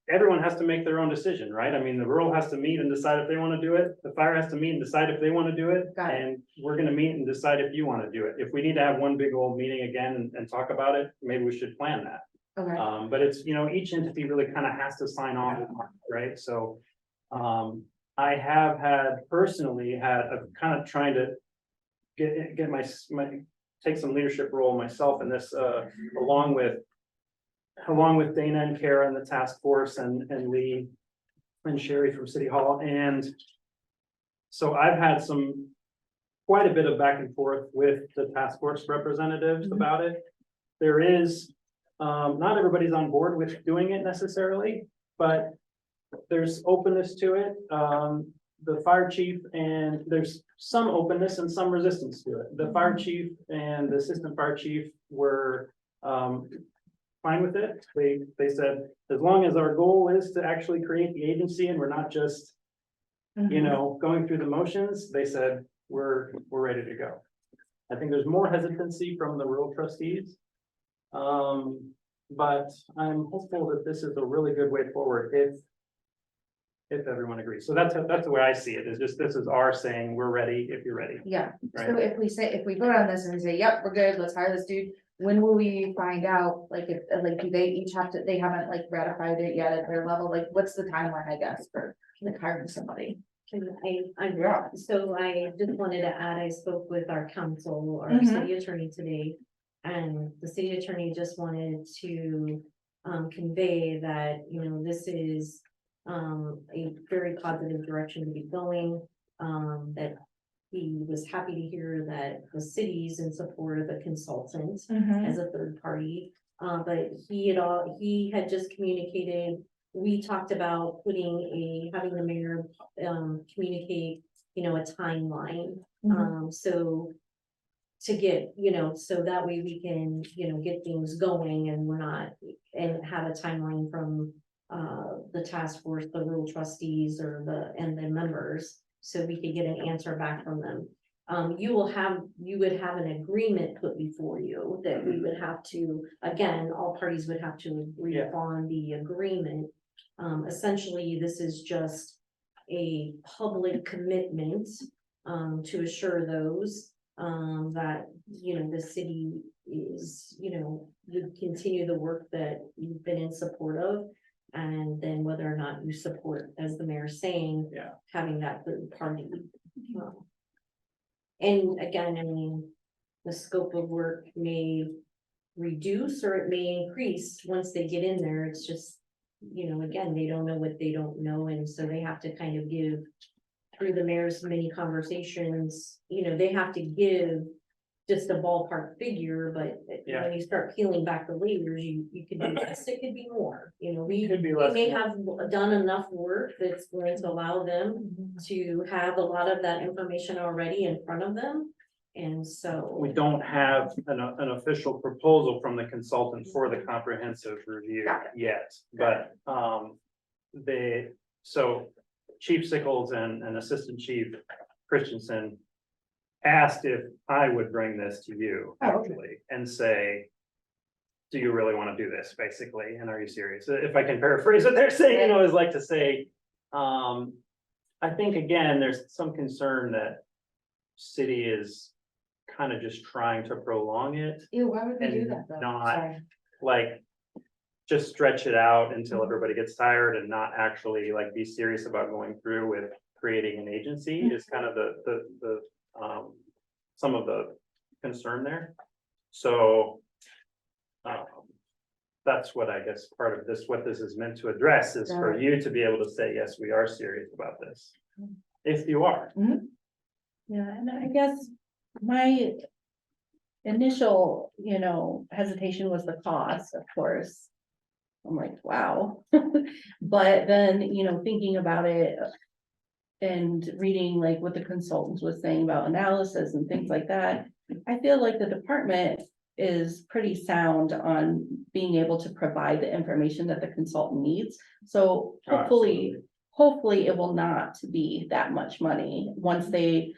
everyone has to make their own decision, right? I mean, the rural has to meet and decide if they want to do it. The fire has to meet and decide if they want to do it. Got it. And we're gonna meet and decide if you want to do it. If we need to have one big old meeting again and talk about it, maybe we should plan that. Okay, But it's, you know, each entity really kind of has to sign off, right? So, I have personally had a kind of trying to get my, take some leadership role myself in this, along with Dana and Cara and the task force and Lee and Shari from City Hall. And so I've had quite a bit of back and forth with the task force representatives about it. There is, not everybody's on board with doing it necessarily, but there's openness to it. The fire chief, and there's some openness and some resistance to it. The fire chief and the assistant fire chief were, fine with it. They said, as long as our goal is to actually create the agency and we're not just, you know, going through the motions, they said, we're ready to go. I think there's more hesitancy from the rural trustees. But I'm hopeful that this is a really good way forward if everyone agrees. So that's the way I see it, is just, this is our saying, we're ready if you're ready. yeah, Right. so if we vote on this and we say, yep, we're good, let's hire this dude. When will we find out, like, if, like, do they each have to, they haven't like ratified it yet at their level, like, what's the timeline, I guess, for like hiring somebody? So I just wanted to add, I spoke with our council, our Mhm. city attorney today. And the city attorney just wanted to convey that, you know, this is a very positive direction to be going. That he was happy to hear that the city's in support of the consultant as a third party. But he had just communicated, we talked about having the mayor communicate, you know, a timeline. So to get, you know, so that way we can, you know, get things going and we're not, and have a timeline from the task force, the rural trustees and the members, so we could get an answer back from them. You would have an agreement put before you that we would have to, again, all parties would have to agree upon the agreement. Essentially, this is just a public commitment to assure those that, you know, the city is, you know, would continue the work that you've been in support of. And then whether or not you support, as the mayor's saying, having that third party. And again, I mean, the scope of work may reduce or it may increase once they get in there. It's just, you know, again, they don't know what they don't know. And so they have to kind of give, through the mayor's many conversations, you know, they have to give just a ballpark figure, but when you start peeling back the layers, you could be less, it could be more, you know, we may have done enough work that's going to allow them to have a lot of that information already in front of them. And so We don't have an official proposal from the consultant for the comprehensive review yet, but so Chief Sickles and Assistant Chief Christensen asked if I would bring this to you actually and say, do you really want to do this, basically, and are you serious? If I can paraphrase what they're saying, you know, is like to say, I think, again, there's some concern that city is kind of just trying to prolong it, Ew, why would we do And that though? not- Sorry. like, just stretch it out until everybody gets tired and not actually like be serious about going through with creating an agency is kind of the some of the concern there. So that's what I guess part of this, what this is meant to address is for Got you to be able to say, yes, we are serious about this. If you are. Yeah, and I guess my initial, hesitation was the cost, of course. I'm like, wow. But then, thinking about it and reading like what the consultant was saying about analysis and things like that, I feel like the department is pretty sound on being able to provide the information that the consultant needs. So hopefully it will not be that much money once the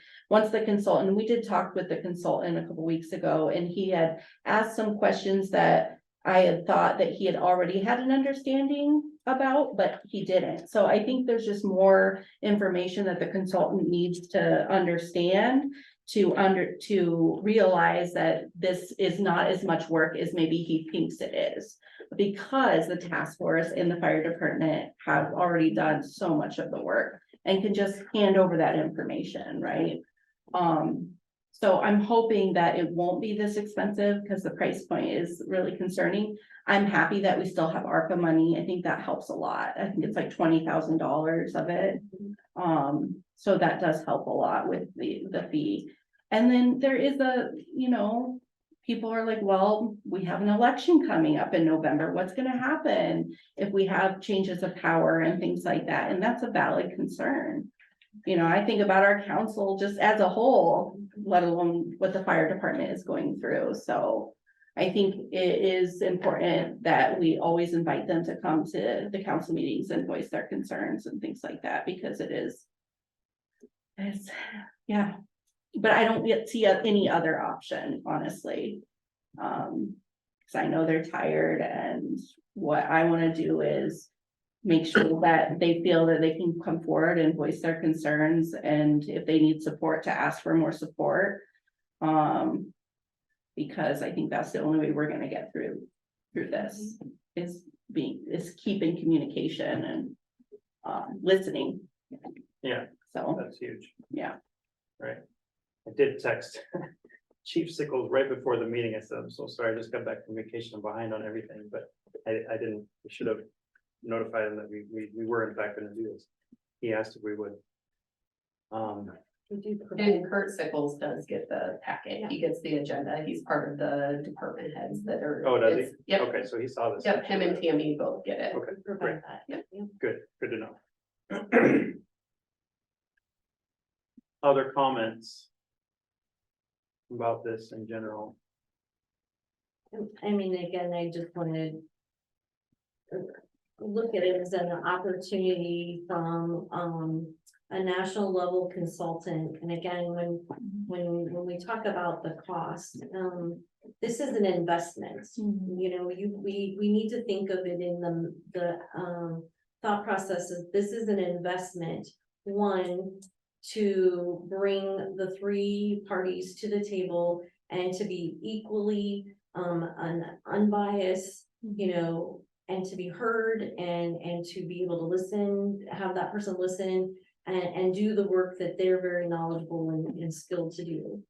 consultant, we did talk with the consultant a couple weeks ago, and he had asked some questions that I had thought that he had already had an understanding about, but he didn't. So I think there's just more information that the consultant needs to understand to realize that this is not as much work as maybe he thinks it is. Because the task force and the fire department have already done so much of the work and can just hand over that information, right? So I'm hoping that it won't be this expensive because the price point is really concerning. I'm happy that we still have ARPA money. I think that helps a lot. I think it's like $20,000 of it. So that does help a lot with the fee. And then there is people are like, well, we have an election coming up in November. What's going to happen if we have changes of power and things like that? And that's a valid concern. I think about our council just as a whole, let alone what the fire department is going through. So I think it is important that we always invite them to come to the council meetings and voice their concerns and things like that, because it's yeah. But I don't yet see any other option, honestly. Because I know they're tired, and what I want to do is make sure that they feel that they can come forward and voice their concerns, and if they need support, to ask for more support. Because I think that's the only way we're gonna get through this, is keeping communication and listening. Yeah. So That's huge. yeah. Right. I did text Chief Sickles right before the meeting. I said, I'm so sorry, I just got back from vacation. I'm behind on everything, but I didn't, we should have notified him that we were in fact gonna do this. He asked if we would. And Kurt Sickles does get the packet. He gets the agenda. He's part of the department heads that are. Oh, does he? Yep, Okay, so he saw this. yep, him and Tammy both get it. Okay, great. Yep. Good to know. Other comments about this in general? I mean, again, I just wanted to look at it as an opportunity from a national level consultant. And again, when we talk about the cost, this is an investment. We need to think of it in the thought processes. This is an investment, one, to bring the three parties to the table and to be equally unbiased, and to be heard and to be able to listen, have that person listen and do the work that they're very knowledgeable and skilled to do.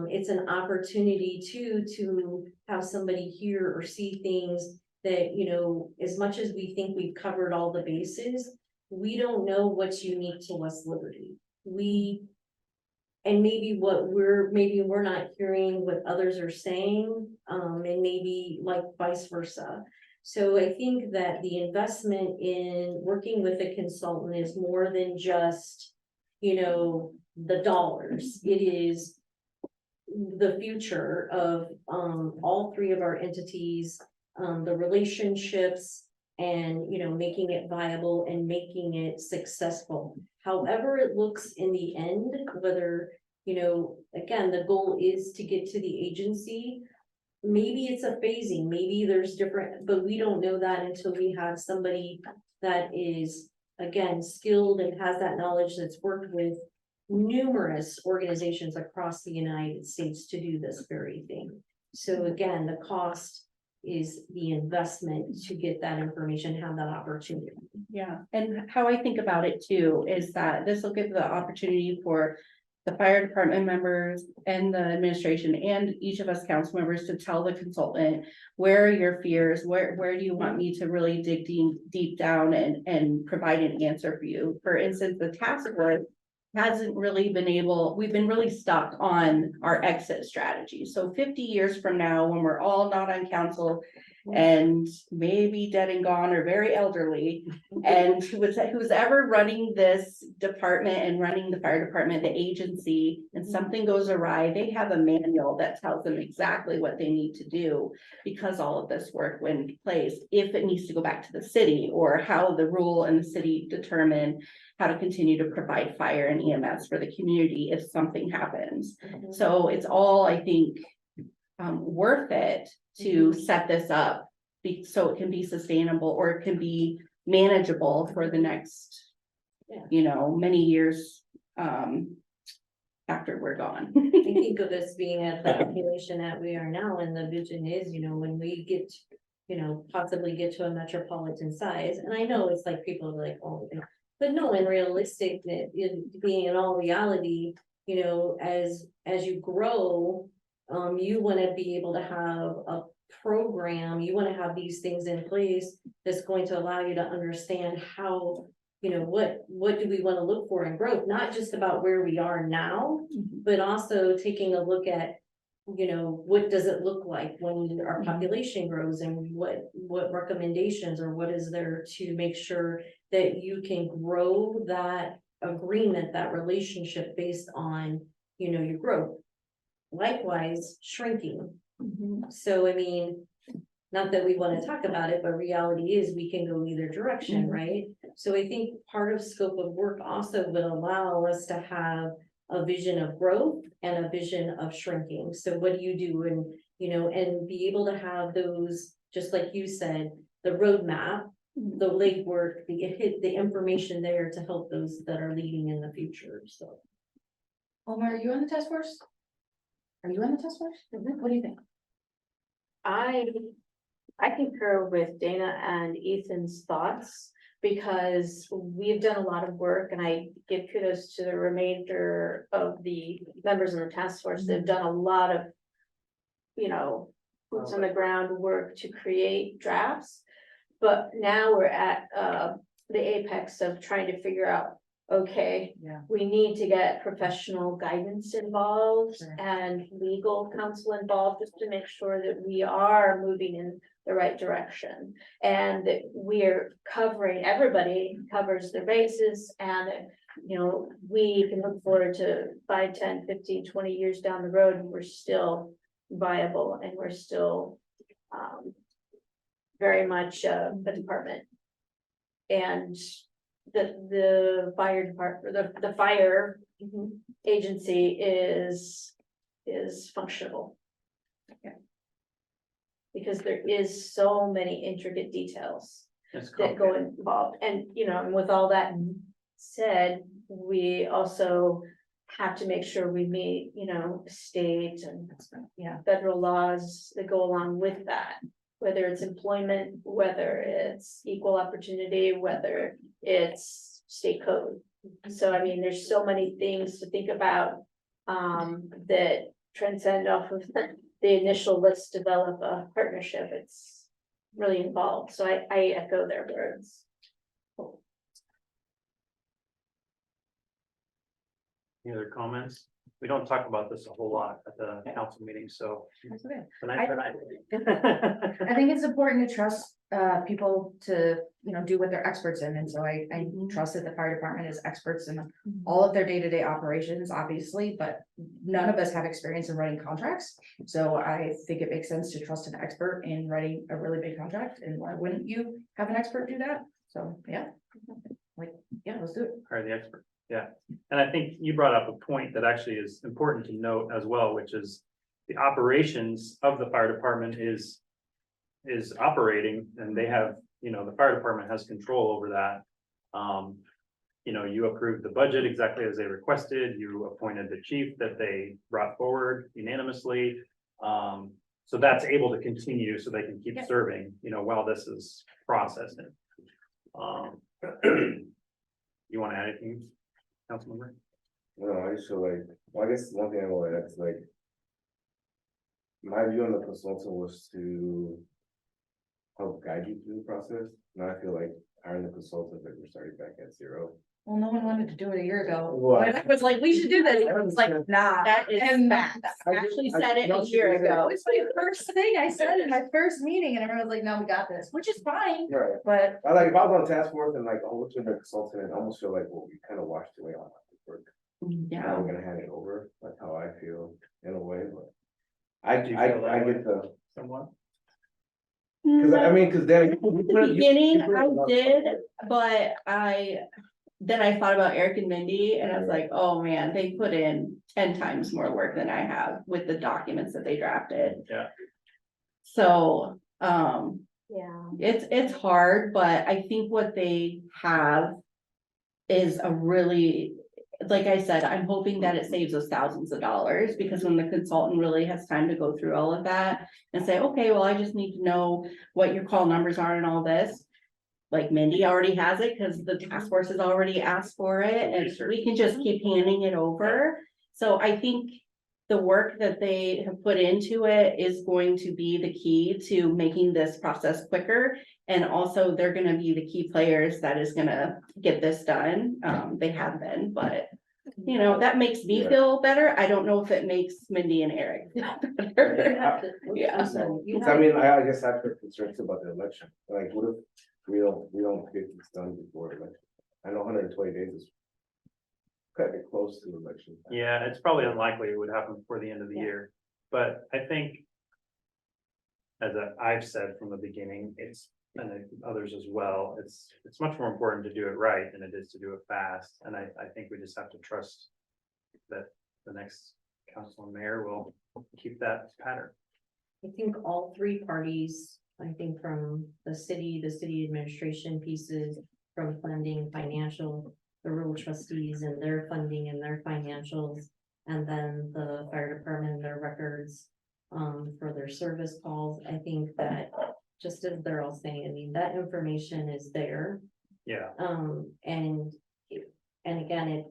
It's an opportunity to have somebody hear or see things that, as much as we think we've covered all the bases, we don't know what's unique to West Liberty. And maybe we're not hearing what others are saying, and maybe like vice versa. So I think that the investment in working with a consultant is more than just, the dollars. It is the future of all three of our entities, the relationships, and making it viable and making it successful. However it looks in the end, whether again, the goal is to get to the agency. maybe it's a phasing, maybe there's different, but we don't know that until we have somebody that is, again, skilled and has that knowledge, that's worked with numerous organizations across the United States to do this very thing. So again, the cost is the investment to get that information, have that opportunity. Yeah, and how I think about it too, is that this will give the opportunity for the fire department members and the administration and each of us council members to tell the consultant, where are your fears, where do you want me to really dig deep down and provide an answer for you? For instance, the task force hasn't really been able, we've been really stuck on our exit strategy. So 50 years from now, when we're all not on council and maybe dead and gone or very elderly, and who's ever running this department and running the fire department, the agency, and something goes awry, they have a manual that tells them exactly what they need to do, because all of this work went into place, if it needs to go back to the city, or how the rule and the city determine how to continue to provide fire and EMS for the community if something happens. So it's all, I think, worth it to set this up so it can be sustainable, or it can be manageable for the next, many years after we're gone. I think of this being at the population that we are now, and the vision is, when we get, possibly get to a metropolitan size, and I know it's like people are like, oh, but no, in realistic, being in all reality, as you grow, you want to be able to have a program, you want to have these things in place that's going to allow you to understand how, what do we want to look for in growth, not just about where we are now, but also taking a look at, what does it look like when our population grows, and what recommendations or what is there to make sure that you can grow that agreement, that relationship based on, your growth. Likewise, shrinking. So, I mean, not that we want to talk about it, but reality is we can go either direction, right? So I think part of scope of work also would allow us to have a vision of growth and a vision of shrinking. So what do you do? And, and be able to have those, just like you said, the roadmap, the legwork, the information there to help those that are leading in the future. So. Omar, are you on the task force? Are you on the task force? What do you think? I concur with Dana and Ethan's thoughts, because we've done a lot of work, and I give kudos to the remainder of the members in the task force. They've done a lot of, boots on the ground work to create drafts. But now we're at the apex of trying to figure out, okay, we need to get professional guidance involved and legal counsel involved, just to make sure that we are moving in the right direction, and that we're covering, everybody covers their bases, and we can look forward to 5, 10, 15, 20 years down the road, and we're still viable, and we're still very much a department. And the fire department, the fire agency is functional. Because there is so many intricate details that go involved, and and with all that said, we also have to make sure we meet, state and federal laws that go along with that. Whether it's employment, whether it's equal opportunity, whether it's state code. So, I mean, there's so many things to think about that transcend off of the initial, let's develop a partnership. It's really involved. So I echo their words. Any other comments? We don't talk about this a whole lot at the council meeting, so. That's okay. Tonight. I think it's important to trust people to, do what they're experts in. And so I trust that the fire department is experts in all of their day-to-day operations, obviously, but none of us have experience in writing contracts. So I think it makes sense to trust an expert in writing a really big contract. And why wouldn't you have an expert do that? So, let's do it. Are the expert, and I think you brought up a point that actually is important to note as well, which is the operations of the fire department is operating, and they have, you know, the fire department has control over that. You know, you approved the budget exactly as they requested, you appointed the chief that they brought forward unanimously. So that's able to continue, so they can keep serving, you know, while this is processing. You wanna add anything, Councilmember? No, I just feel like, well, I guess one thing I want to add is like. My view on the consultant was to help guide you through the process. Now I feel like hiring the consultant, like we're starting back at zero. Well, no one wanted to do it a year ago. Well, When I was like, we should do this. I was like, nah. That is And fact. I actually said it a no, year she did. ago. It's my first thing I said in my first meeting, and everyone was like, no, we got this, which is fine, Right. but. I like if I was on task force and like, oh, looking at a consultant, I almost feel like, well, we kind of washed away all that work. Now we're gonna hand it over. That's how I feel in a way, but. Do you feel that I way? get the, Somewhat? cause I mean, cause then. At the beginning, I did, but then I thought about Eric and Mindy and I was like, oh man, they put in 10 times more work than I have with the documents that they drafted. Yeah. So, Yeah. it's hard, but I think what they have is a really, like I said, I'm hoping that it saves us thousands of dollars, because when the consultant really has time to go through all of that and say, okay, well, I just need to know what your call numbers are and all this. Like Mindy already has it because the task force has already asked for it, and we can just keep handing it over. So I think the work that they have put into it is going to be the key to making this process quicker. And also they're gonna be the key players that is gonna get this done. They have been, but you know, that makes me Yeah. feel better. I don't know if it makes Mindy and Eric feel better. Yeah. I mean, I guess I've heard concerns about the election, like, what if we don't get this done before the election? I know 120 days is. Cutting it close to election time. Yeah, it's probably unlikely it would happen before the end of the year, but I think. I've said from the beginning, and others as well, it's much more important to do it right than it is to do it fast, and I think we just have to trust. That the next council and mayor will keep that pattern. I think all three parties, I think from the city administration pieces, from funding, financial, the rural trustees and their funding and their financials, and then the fire department, their records for their service calls. I think that just as they're all saying, I mean, that information is there. Yeah, And again,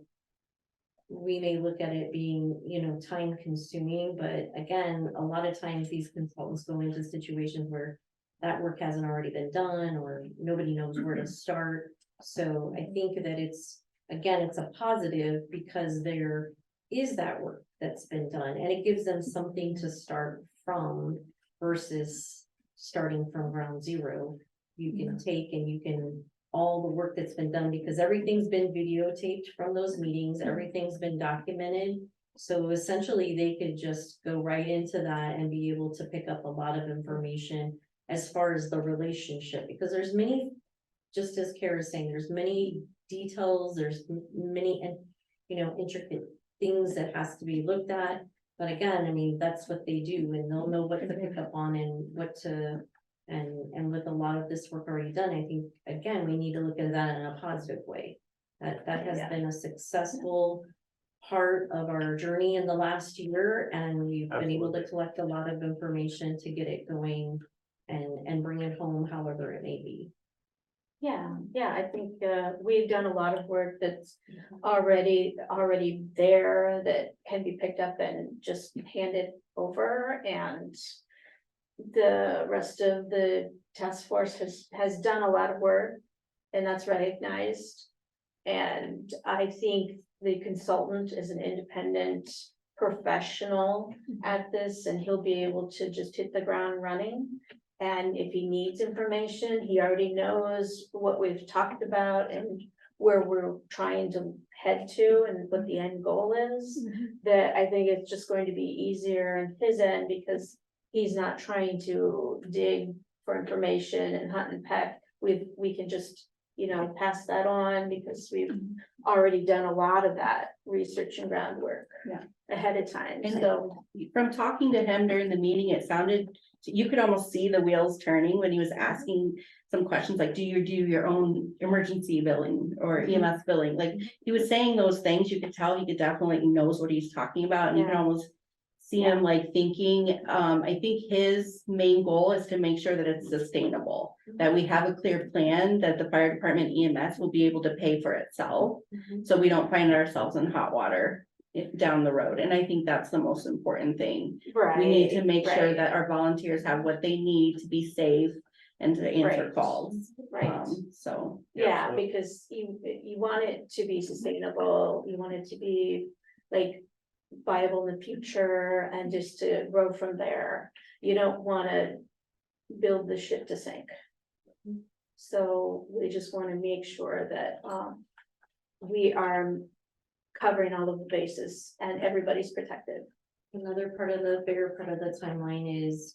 we may look at it being, you know, time consuming, but again, a lot of times these consultants go into situations where that work hasn't already been done, or nobody knows where to start. So I think that it's a positive, because there is that work that's been done, and it gives them something to start from versus starting from ground zero. You can take and you can, all the work that's been done, because everything's been videotaped from those meetings, everything's been documented. So essentially they could just go right into that and be able to pick up a lot of information as far as the relationship, because there's many, just as Cara is saying, there's many details, there's many, you know, intricate things that has to be looked at. But again, I mean, that's what they do, and they'll know what to pick up on and what to, and with a lot of this work already done, I think, again, we need to look at that in a positive way. That has been a successful part of our journey in the last year, and we've been able to collect a lot of information to get it going and bring it home, however it may be. Yeah, I think we've done a lot of work that's already there that can be picked up and just handed over, and the rest of the task force has done a lot of work, and that's recognized. And I think the consultant is an independent professional at this, and he'll be able to just hit the ground running. And if he needs information, he already knows what we've talked about and where we're trying to head to and what the end goal is. That I think it's just going to be easier on his end, because he's not trying to dig for information and hunt and peck. We can just pass that on because we've already done a lot of that research and groundwork. Yeah. Ahead of time, And so, from talking to him during the meeting, it sounded, you could almost see the wheels turning when he was asking some questions like, do you do your own emergency billing or EMS billing? Like, he was saying those things, you could tell he could definitely knows what he's talking about, and you can Yeah. almost see him like thinking, I think his main goal is to make sure that it's sustainable, that we have a clear plan, that the fire department EMS will be able to pay for itself, so we don't find ourselves in hot water down the road, and I think that's the most important thing. right. We need to make sure right, that our volunteers have what they need to be safe and to answer Right. calls. Right. So, Yeah, because you want it to be sustainable, you want it to be like viable in the future and just to grow from there. You don't wanna build the ship to sink. So we just wanna make sure that we are covering all of the bases and everybody's protected. Another part of the bigger part of the timeline is,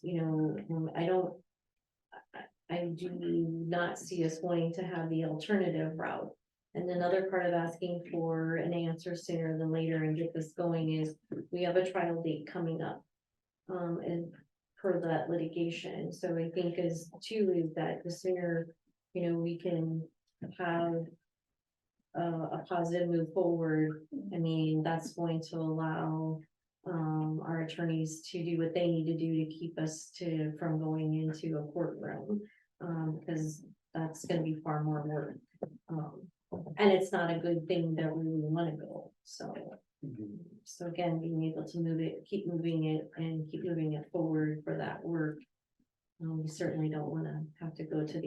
I do not see us wanting to have the alternative route. And another part of asking for an answer sooner than later and get this going is, we have a trial date coming up. And per that litigation, so I think is that the sooner, we can have a positive move forward. I mean, that's going to allow our attorneys to do what they need to do to keep us from going into a courtroom. Because that's gonna be far more work. And it's not a good thing that we wanna go, so. So again, being able to keep moving it forward for that work. We certainly don't wanna have to go to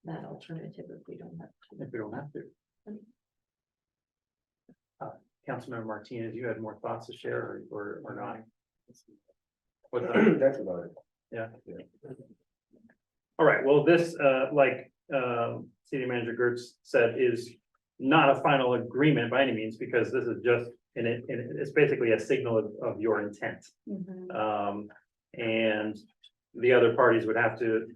that alternative if we don't have to. If we don't have to. Councilmember Martinez, you had more thoughts to share or not? What's that? That's about it. Yeah. All right, well, this, City Manager Geertz said, is not a final agreement by any means, because this is just, it's basically a signal of your intent. And the other parties would have to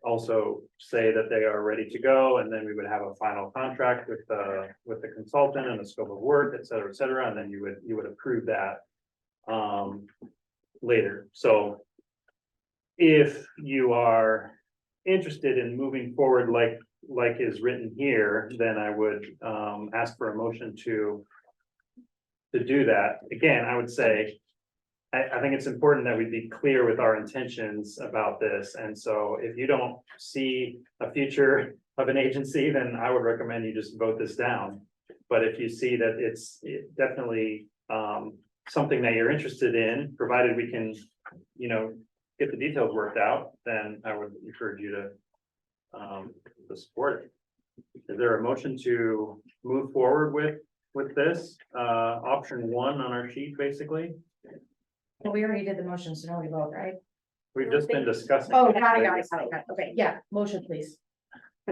also say that they are ready to go, and then we would have a final contract with the consultant and the scope of work, et cetera, and then you would approve that later. So if you are interested in moving forward like is written here, then I would ask for a motion to do that. Again, I would say I think it's important that we be clear with our intentions about this. And so if you don't see a future of an agency, then I would recommend you just vote this down. But if you see that it's definitely something that you're interested in, provided we can, get the details worked out, then I would encourage you to support it. Is there a motion to move forward with this? Option one on our sheet, basically? Well, we already did the motion, so now we vote, right? We've just been discussing. Oh, got it. Okay, yeah, motion, please.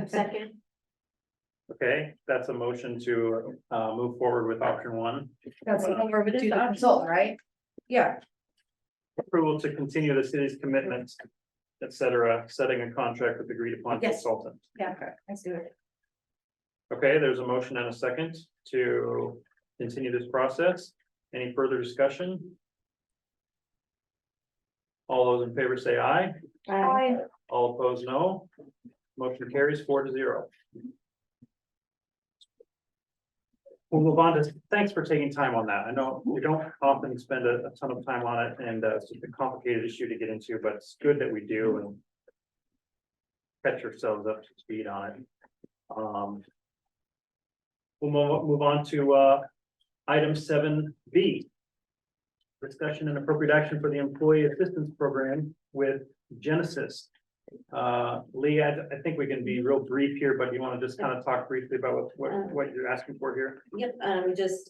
Second, Okay, that's a motion to move forward with option one. That's over to the consultant, right? Yeah, Approval to continue the city's commitments, et cetera, setting a contract with agreed upon Yes. consultant. yeah, okay, let's do it. Okay, there's a motion and a second to continue this process. Any further discussion? All those in favor say aye. Aye. All opposed, no. Motion carries 4-0. We'll move on to, thanks for taking time on that. I know we don't often spend a ton of time on it, and it's just a complicated issue to get into, but it's good that we do and catch yourselves up to speed on it. We'll move on to item 7B. Discussion and appropriate action for the employee assistance program with Genesis. Lee, I think we can be real brief here, but you want to just kind of talk briefly about what you're asking for here? Yep, just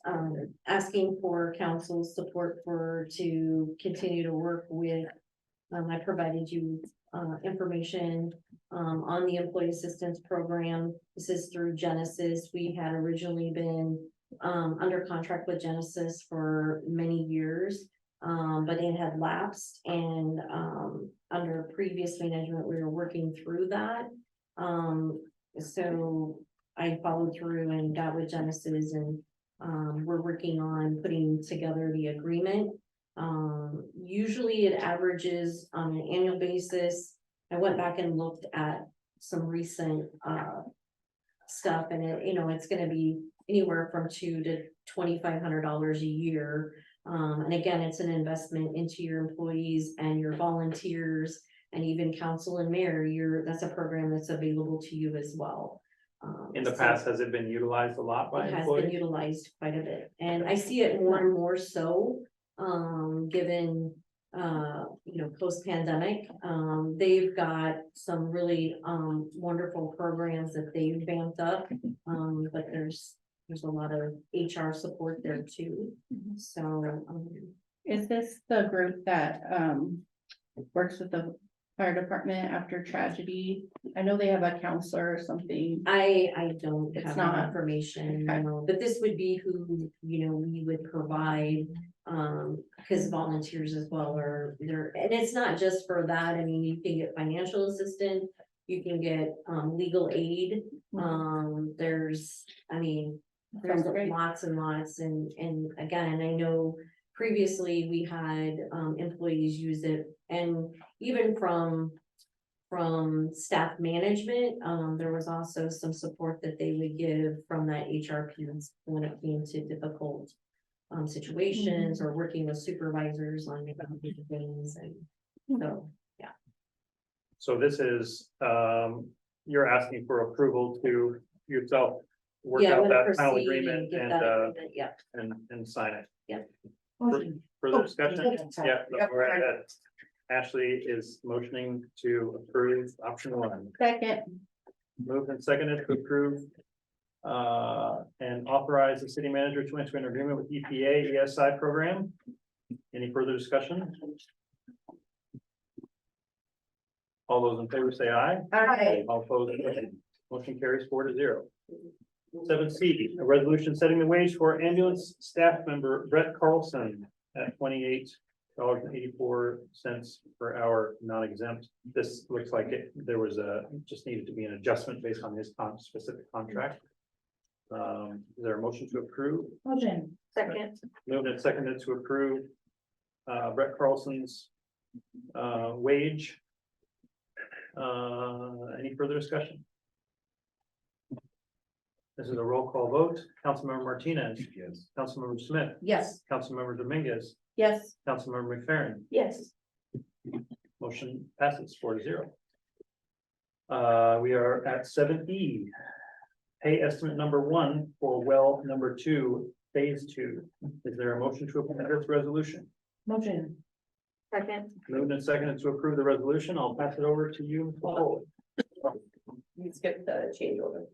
asking for council's support to continue to work with. I provided you information on the employee assistance program. This is through Genesis. We had originally been under contract with Genesis for many years. But it had lapsed, and under previous management, we were working through that. So I followed through and got with Genesis and, we're working on putting together the agreement. Usually it averages on an annual basis. I went back and looked at some recent, stuff and it, it's gonna be anywhere from $2,000 to $2,500 a year. And again, it's an investment into your employees and your volunteers and even council and mayor, that's a program that's available to you as well. In the So past, has it been utilized a lot by it has been employees? utilized quite a bit, and I see it more and more so, given, post-pandemic. They've got some really, wonderful programs that they've vamped up, but there's a lot of HR support there too, so, Is this the group that works with the fire department after tragedy? I know they have a counselor or something. I don't It's have not. that information, Okay. no, but this would be who, we would provide. Because volunteers as well are there, and it's not just for that, I mean, you can get financial assistance. You can get legal aid, there's, there's Sounds great. lots and lots, and again, I know. Previously, we had employees use it, and even from staff management, there was also some support that they would give from that HR piece when it came to difficult situations or working with supervisors on different things, and so, So this is, you're asking for approval to yourself work yeah, out I'm gonna that final proceed agreement and get and, that agreement, yeah. and sign it. Yeah. Further discussion? sorry. Yeah, Yep, go right ahead. Ashley is motioning to approve option 1. Second, Moved and seconded to approve. And authorize the city manager to enter an agreement with EPA ESI program. Any further discussion? All those in favor say aye. Aye. All opposed, nay. Motion carries 4-0. 7C, a resolution setting the wage for ambulance staff member Brett Carlson at $28.84 per hour, non-exempt. This looks like there was just needed to be an adjustment based on his specific contract. Is there a motion to approve? Motion. Second, Moved and seconded to approve Brett Carlson's wage. Any further discussion? This is a roll call vote. Councilmember Martinez. Yes. Councilmember Smith. Yes. Councilmember Dominguez. yes, Councilmember McFerren. yes, Motion passes 4-0. We are at 7E. Pay estimate number 1 for well number 2, phase 2. Is there a motion to approve this resolution? Motion. second, Moved and seconded to approve the resolution. I'll pass it over to you. Mr. Foley. You skipped the change order.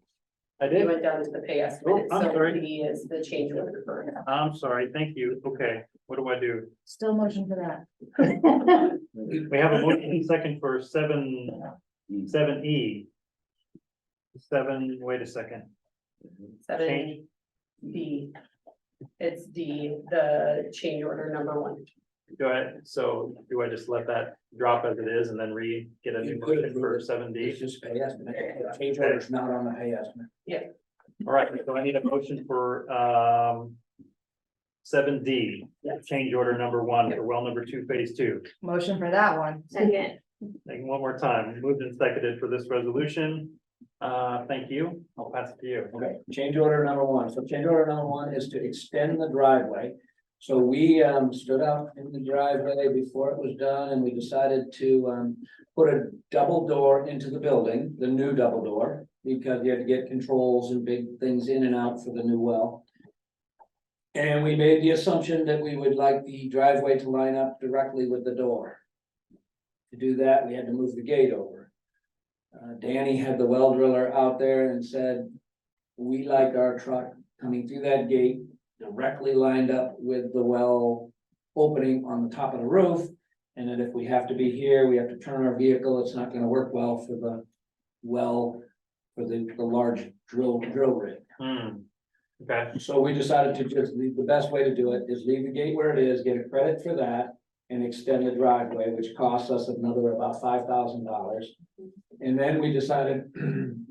I You did. went down to the pay estimate, I'm so sorry. D is the change order for. I'm sorry. Thank you. Okay, what do I do? Still motion for that. We have a motion second for 7E. 7, wait a second. Change. 7D. It's D, the change order number 1. Go ahead. So do I just let that drop as it is and then get a new You could motion for It's 7D? just pay estimate, change order's not on the pay estimate. All right, so I need a motion for 7D, change order number 1 for well number 2, phase 2. Motion for that one. second, One more time, moved and seconded for this resolution. Thank you. I'll pass it to you. Okay, change order number 1. So change order number 1 is to extend the driveway. So we stood out in the driveway before it was done and we decided to put a double door into the building, the new double door, because you had to get controls and big things in and out for the new well. And we made the assumption that we would like the driveway to line up directly with the door. To do that, we had to move the gate over. Danny had the well driller out there and said, we like our truck coming through that gate directly lined up with the well opening on the top of the roof. And then if we have to be here, we have to turn our vehicle, it's not gonna work well for the large drill rig. Okay, So we decided to just leave, the best way to do it is leave the gate where it is, get a credit for that. And extend the driveway, which costs us another about $5,000. And then we decided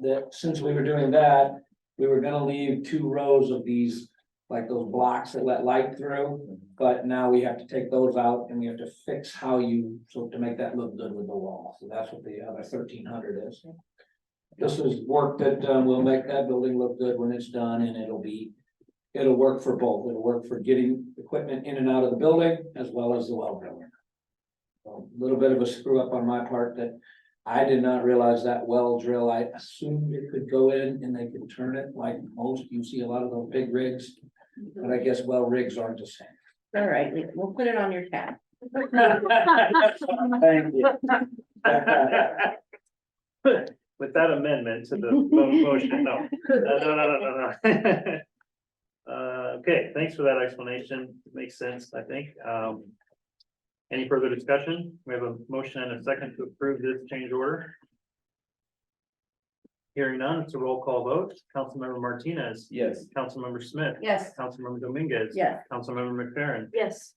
that since we were doing that, We were gonna leave 2 rows of these, like those blocks that let light through. But now we have to take those out and we have to fix how you, so to make that look good with the wall. So that's what the other 1,300 is. This is work that will make that building look good when it's done, and it'll work for both. It'll work for getting equipment in and out of the building as well as the well drilling. So a little bit of a screw up on my part that I did not realize that well drill. I assumed it could go in and they could turn it like most. You see a lot of those big rigs, but I guess well rigs aren't the same. All right, we'll put it on your tab. Thank you. With that amendment to the motion, no. No. Okay, thanks for that explanation. Makes sense, I think. Any further discussion? We have a motion and a second to approve this change order. Hearing none, it's a roll call vote. Councilmember Martinez. Yes. Councilmember Smith. Yes. Councilmember Dominguez. Yes. Councilmember McFerren. Yes,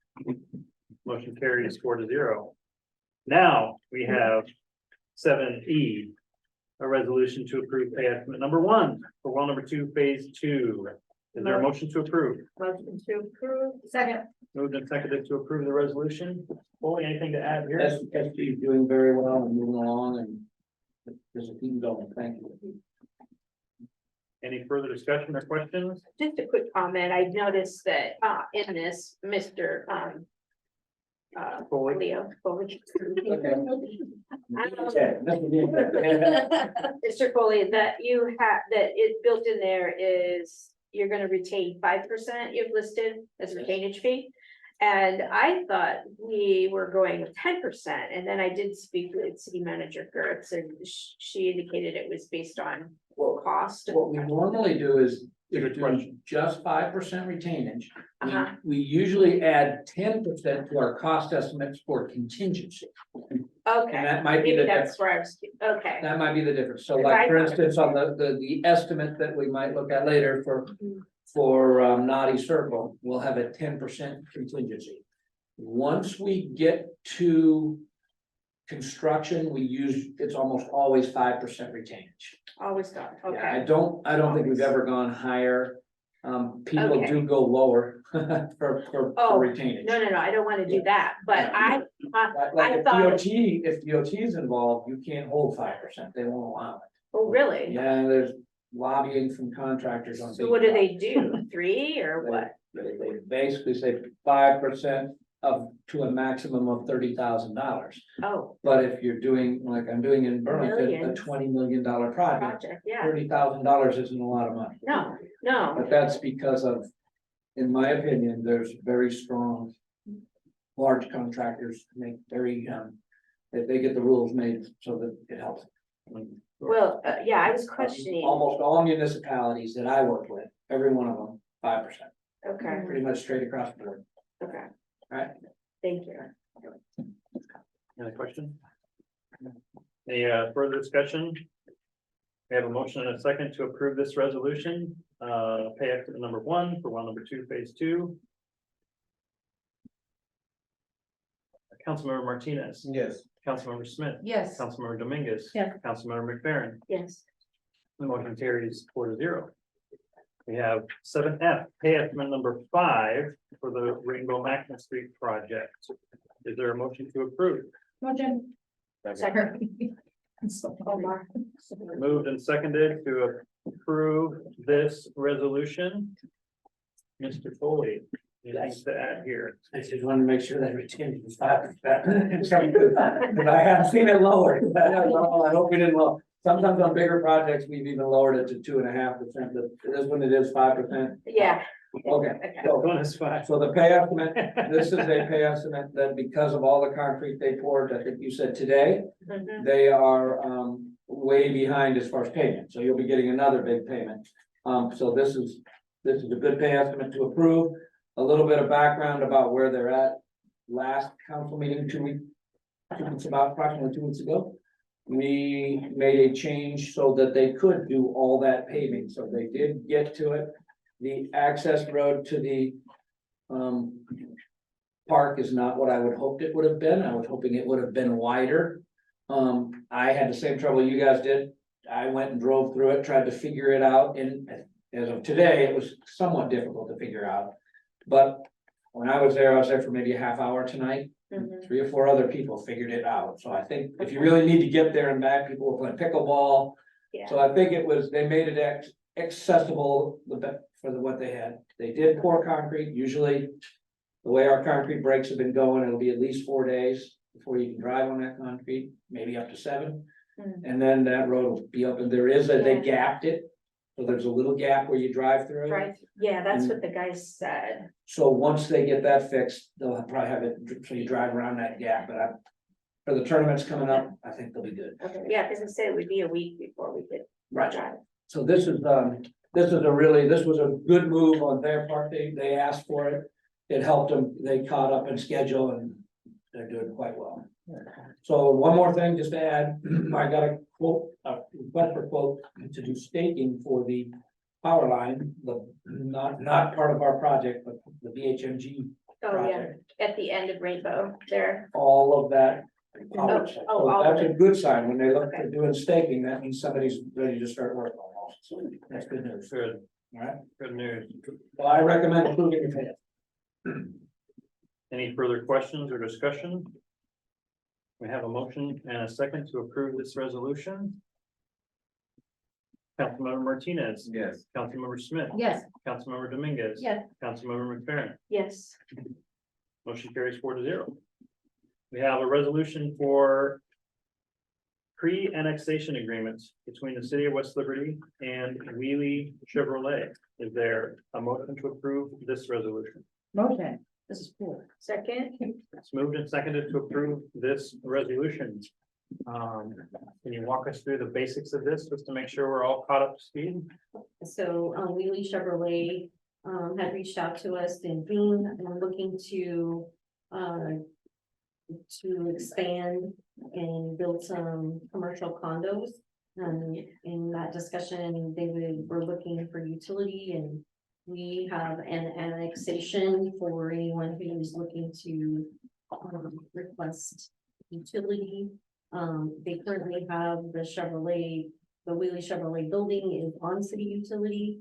Motion carries 4-0. Now we have 7E. A resolution to approve pay estimate number 1 for well number 2, phase 2. Is there a motion to approve? motion to approve. Second. Moved and seconded to approve the resolution. Foley, anything to add here? SP's doing very well and moving along, and there's a team going. Thank you. Any further discussion or questions? Just a quick comment, I noticed that, in this, Mr. Foley? Leo. Foley. Okay. Mr. Foley, that you have, that it built in there is, you're gonna retain 5%, you've listed as retainage fee. And I thought we were going with 10%, and then I did speak with city manager Geertz, and she indicated it was based on cost. What we normally do is, if Good you're question. just 5% retainage, Uh-huh. we usually add 10% to our cost estimates for contingency. And Okay, that might be maybe the that's difference. where I was, okay. That might be the difference. So If like, I for thought- instance, on the estimate that we might look at later for Naughty Circle, we'll have a 10% contingency. Once we get to construction, it's almost always 5% retainage. Always got, Yeah, okay. I don't think we've ever gone higher. People Okay. do go lower for Oh, retainage. No, I don't wanna do that, but I Like if thought- DOT is involved, you can't hold 5%, they won't allow it. oh, really? Yeah, there's lobbying from contractors on. So big what do projects. they do, 3 or what? They basically say 5% to a maximum of $30,000. Oh, But if you're doing, like I'm doing in Burlington, a Millions. $20 million project, project, yeah, $30,000 isn't a lot of money. no, But that's because of, in my opinion, there's very strong. Large contractors make very, they get the rules made so that it helps. well, yeah, I was questioning, Almost all municipalities that I work with, every one of them, 5%, okay, pretty much straight across the board. okay. Right. Thank you. Any question? Any further discussion? We have a motion and a second to approve this resolution, pay estimate number 1 for well number 2, phase 2. Councilmember Martinez. Yes. Councilmember Smith. Yes. Councilmember Dominguez. Yes. Councilmember McFerrin. Yes, The motion carries 4-0. We have 7F, pay estimate number 5 for the Rainbow Mackin Street project. Is there a motion to approve? Motion. second, Omar. Moved and seconded to approve this resolution. Mr. Foley, anything to add here? I just wanted to make sure that retention was 5%. But I have seen it lower. I hope we didn't lower. Sometimes on bigger projects, we've even lowered it to 2.5%, but this one it is 5%. Yeah. Okay, so Bonus 5. So the pay estimate, this is a pay estimate that because of all the concrete they poured, I think you said today, Mhm. they are way behind as far as payment, so you'll be getting another big payment. So this is a good pay estimate to approve. A little bit of background about where they're at. Last council meeting, approximately 2 weeks ago. We made a change so that they could do all that paving, so they did get to it. The access road to the park is not what I would hoped it would have been. I was hoping it would have been wider. I had the same trouble you guys did. I went and drove through it, tried to figure it out, and as of today, it was somewhat difficult to figure out. But when I was there for maybe a half hour tonight. Mhm. 3 or 4 other people figured it out. So I think if you really need to get there and back, people were playing pickleball. Yeah, So I think they made it accessible for what they had. They did pour concrete, usually. The way our concrete breaks have been going, it'll be at least 4 days before you can drive on that concrete, maybe up to 7. Hmm. And then that road will be up, and they Yeah. gapped it. So there's a little gap where you drive through. right, yeah, that's what the guy said. So once they get that fixed, they'll probably have it, so you drive around that gap, but for the tournaments coming up, I think they'll be good. Okay, yeah, because it said it would be a week before we could Right. drive. So this was a good move on their part. They asked for it. It helped them. They caught up in schedule and they're doing quite well. So one more thing, just to add, I got a request for quote to do staking for the power line, not part of our project, but the BHMG Oh, yeah, project. at the end of Rainbow there. All of that. Oh, So all of that's a it. good sign. When they look at doing staking, that means somebody's ready to start work almost. So that's good news. Good, All right. good news. Well, I recommend approving it. Any further questions or discussion? We have a motion and a second to approve this resolution. Councilmember Martinez. Yes. Councilmember Smith. Yes. Councilmember Dominguez. Yes. Councilmember McFerrin. Yes, Motion carries 4-0. We have a resolution for pre-annexation agreements between the city of West Liberty and Wheelie Chevrolet. Is there a motion to approve this resolution? Motion, this is cool. second, It's moved and seconded to approve this resolution. Can you walk us through the basics of this, just to make sure we're all caught up to speed? So, Wheelie Chevrolet, had reached out to us in June and looking to expand and build some commercial condos. In that discussion, were looking for utility, and we have an annexation for anyone who's looking to request utility. They currently have the Wheelie Chevrolet building is on city utility.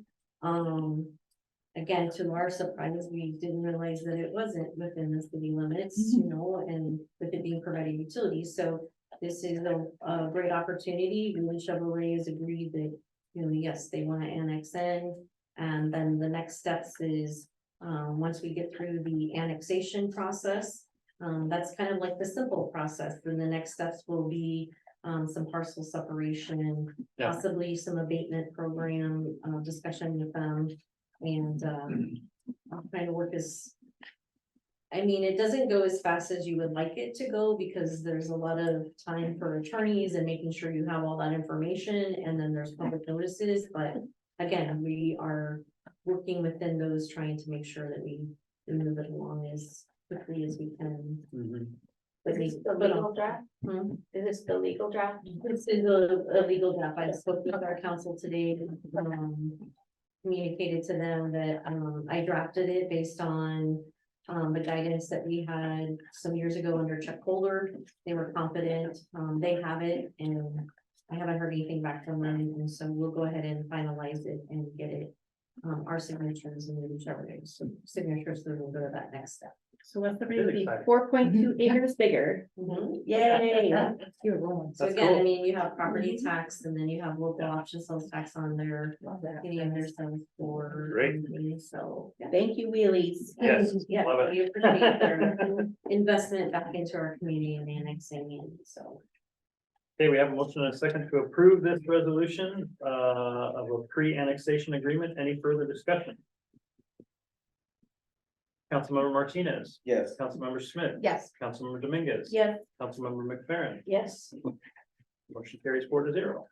Again, to our surprise, we didn't realize that it wasn't within the city limits, and with it being provided utilities, so this is a great opportunity. Wheelie Chevrolet has agreed that, yes, they want to annex in, and then the next steps is, once we get through the annexation process, that's kind of like the simple process, then the next steps will be some parcel separation, Yeah. possibly some abatement program, discussion with them. And I'll kind of work it doesn't go as fast as you would like it to go, because there's a lot of time for attorneys and making sure you have all that information, and then there's public notices, but again, we are working within those, trying to make sure that we move it along as quickly as we can. is this the legal draft? Hmm? Is this the legal draft? This is a legal draft. I spoke with our council today, communicated to them that, I drafted it based on, the guidance that we had some years ago under Chuck Holder. They were confident, they have it, and I haven't heard anything back from them, and so we'll go ahead and finalize it and get it, our signatures and whichever signatures, so we'll go to that next step. So what's the Really rate be exciting. 4.2 acres bigger? Yay. You're rolling. So That's again, cool. you have property tax, and then you have local option sales tax on there, Love that. any of their sales for. Great. So, yeah. Thank you, Wheelies. Yes, Yeah, love it. we appreciate their investment back into our community and annexing in, so. Okay, we have a motion and a second to approve this resolution of a pre-annexation agreement. Any further discussion? Councilmember Martinez. Yes. Councilmember Smith. Yes. Councilmember Dominguez. Yes. Councilmember McFerrin. Yes, Motion carries 4-0.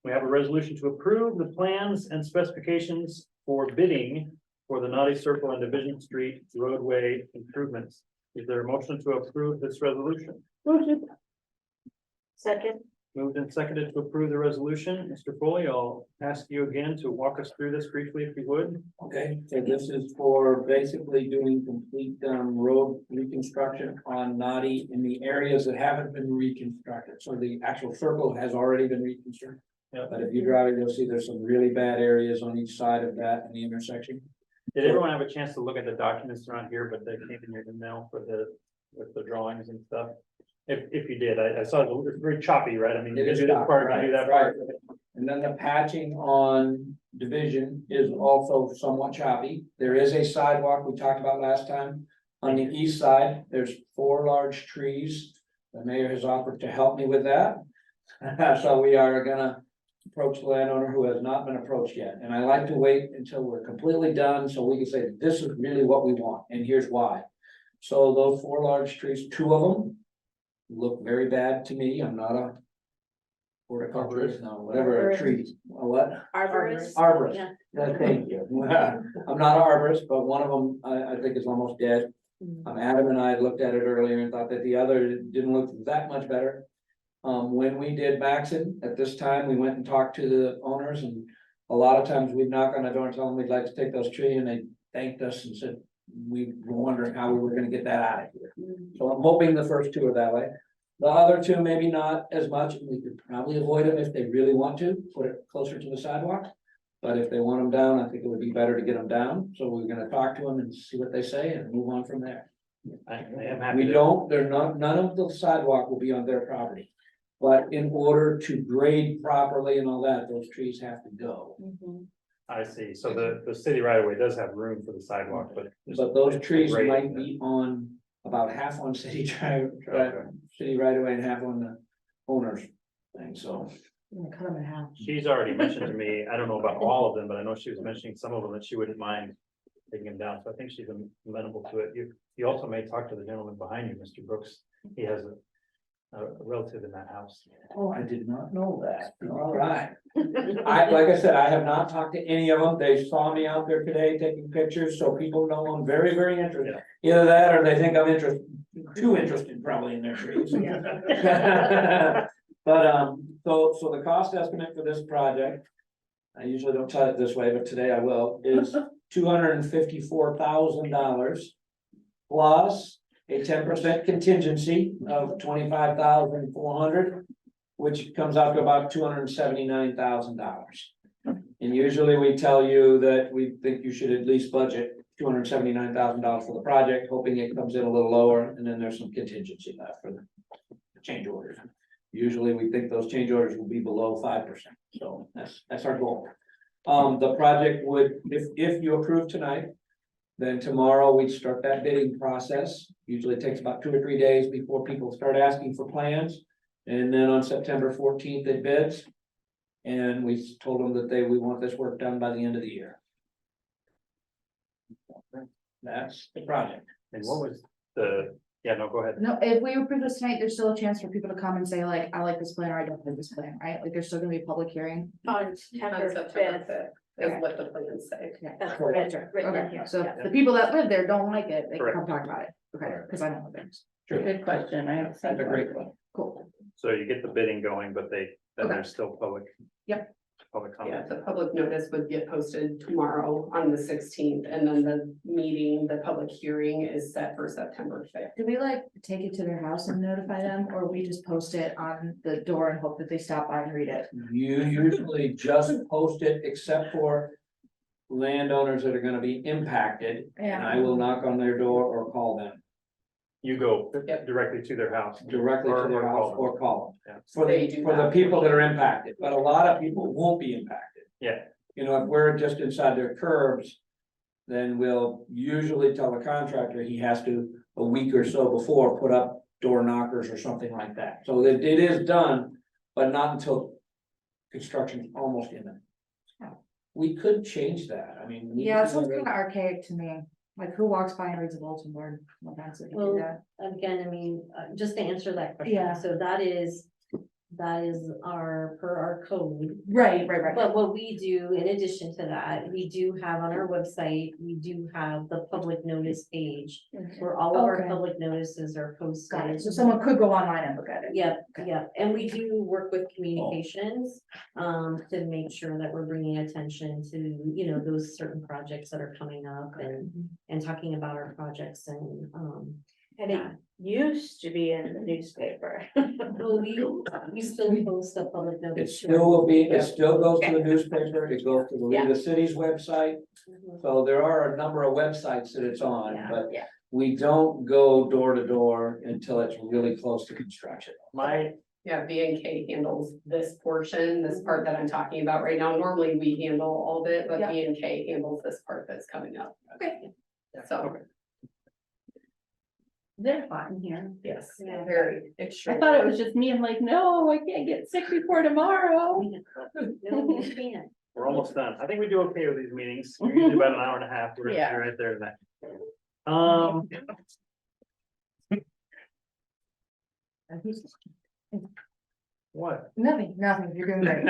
We have a resolution to approve the plans and specifications for bidding for the Naughty Circle and Division Street roadway improvements. Is there a motion to approve this resolution? second, Moved and seconded to approve the resolution. Mr. Foley, I'll ask you again to walk us through this briefly, if you would. Okay, so this is for basically doing complete road reconstruction on Naughty in the areas that haven't been reconstructed. So the actual circle has already been reconstructed. Yeah. But if you drive it, you'll see there's some really bad areas on each side of that in the intersection. Did everyone have a chance to look at the documents around here, but they came in your email for with the drawings and stuff? If you did, I saw it's very choppy, right? I mean, you It can is do this choppy, part, you do that part. And then the patching on Division is also somewhat choppy. There is a sidewalk we talked about last time. On the east side, there's 4 large trees. The mayor has offered to help me with that. So we are gonna approach the landowner who has not been approached yet. And I like to wait until we're completely done so we can say, this is really what we want, and here's why. So those 4 large trees, 2 of them look very bad to me. I'm not a horticulturist, no, whatever, a tree, a what? Arborist. Arborist. Yeah. Thank you. I'm not an arborist, but one of them I think is almost dead. Adam and I looked at it earlier and thought that the other didn't look that much better. When we did Maxon, at this time, we went and talked to the owners, and a lot of times we'd knock on the door and tell them we'd like to take those trees, and they thanked us and said, we were wondering how we were gonna get that out of here. So I'm hoping the first 2 are that way. The other 2, maybe not as much, we could probably avoid them if they really want to, put it closer to the sidewalk. But if they want them down, I think it would be better to get them down, so we're gonna talk to them and see what they say and move on from there. I am happy. We to- don't, they're not, none of the sidewalk will be on their property. But in order to grade properly and all that, those trees have to go. I see. So the city right away does have room for the sidewalk, but. But those trees Great. might be on, about half on city drive, Okay. city right away and half on the owner's thing, so. Cut them in half. She's already mentioned to me, I don't know about all of them, but I know she was mentioning some of them that she wouldn't mind taking them down. So I think she's amenable to it. You also may talk to the gentleman behind you, Mr. Brooks. He has a relative in that house. Oh, I did not know that. All right. Like I said, I have not talked to any of them. They saw me out there today taking pictures, so people know I'm very, very interested. Either that or they think I'm too interested probably in their trees. But, so the cost estimate for this project, I usually don't tell it this way, but today I will, is $254,000 plus a 10% contingency of $25,400, which comes out to about $279,000. And usually we tell you that we think you should at least budget $279,000 for the project, hoping it comes in a little lower, and then there's some contingency left for the change orders. Usually we think those change orders will be below 5%, so that's our goal. The project would, if you approve tonight, then tomorrow we start that bidding process. Usually it takes about 2 or 3 days before people start asking for plans. And then on September 14th, it bids. And we told them that we want this work done by the end of the year. That's the project. And what was no, go ahead. No, if we approve this tonight, there's still a chance for people to come and say like, I like this plan or I don't like this plan, right? Like there's still gonna be a public hearing. On On September September 5th. 5th is what the plans say. That's what it's written in Okay, here. so Yeah. if the people that live there don't like it, they can Correct. come talk about it. Okay, because I don't live there. Good question. I have. That's a great one. Cool. So you get the bidding going, but then Okay. there's still public. Yep. Public Yeah, comment. the public notice would get posted tomorrow on the 16th, and then the meeting, the public hearing is set for September 5th. Do we like take it to their house and notify them, or we just post it on the door and hope that they stop by and read it? You usually just post it except for landowners that are gonna be impacted. And I will knock on their door or call them You go Yep. directly to their house. directly to their house or call Yeah. them. For They the, do for the that. people that are impacted, but a lot of people won't be impacted. Yeah, You know, if we're just inside their curbs, then we'll usually tell the contractor he has to, a week or so before, put up door knockers or something like that. So that it is done, but not until construction's almost imminent. We could change that, I mean. Yeah, it sounds kind of archaic to me. Like who walks by and reads a bulletin board? What fancy to do Well, that? again, I mean, just to answer that question, Yeah. so that is our, per our code. Right. But what we do, in addition to that, we do have on our website, we do have the public notice page where all of our Okay. public notices are Got it. posted. So someone could go online and look at it. Yep, yep, and we do work with communications, to make sure that we're bringing attention to, you know, those certain projects that are coming up and talking about our projects And it used to be in the newspaper. Well, we still post a public It notice. still will be, it still goes to the newspaper, it goes to the League of Cities website. Mhm. So there are a number of websites that it's on, Yeah. but Yeah. we don't go door to door until it's really close to construction. My, Yeah, V&K handles this portion, this part that I'm talking about right now. Normally we handle all of it, but Yeah. V&K handles this part that's coming up. Okay. So, They're hot in here. yes, Yeah. very I extreme. thought it was just me. I'm like, no, I can't get sick before tomorrow. we're almost done. I think we do okay with these meetings. We're usually about an hour and a half. We're Yeah. right there tonight. What? Nothing, you're doing great.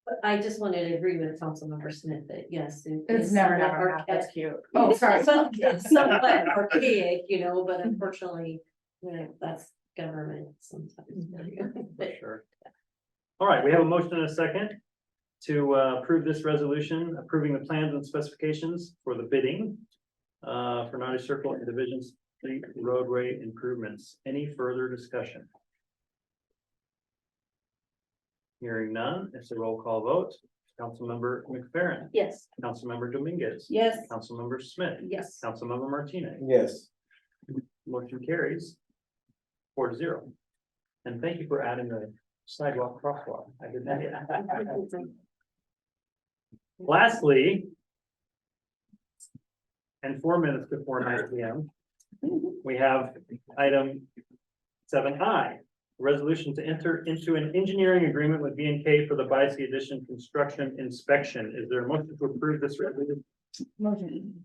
But I just wanted to agree with Councilmember Smith that yes. It's never somewhat gonna happen, that's archaic. cute. Oh, sorry. It's somewhat archaic, you know, but unfortunately, you know, that's government sometimes. For sure. All right, we have a motion and a second to approve this resolution, approving the plans and specifications for the bidding for Naughty Circle and Division Street roadway improvements. Any further discussion? Hearing none, it's a roll call vote. Councilmember McFerren, Yes. Councilmember Dominguez, Yes. Councilmember Smith, Yes. Councilmember Martinez. Yes. Motion carries 4-0. And thank you for adding the sidewalk crosswalk. I did that. Lastly, and 4 minutes before 9 PM, we have item 7I. Resolution to enter into an engineering agreement with B&K for the Bicy Addition construction inspection. Is there a motion to approve this resolution? Motion.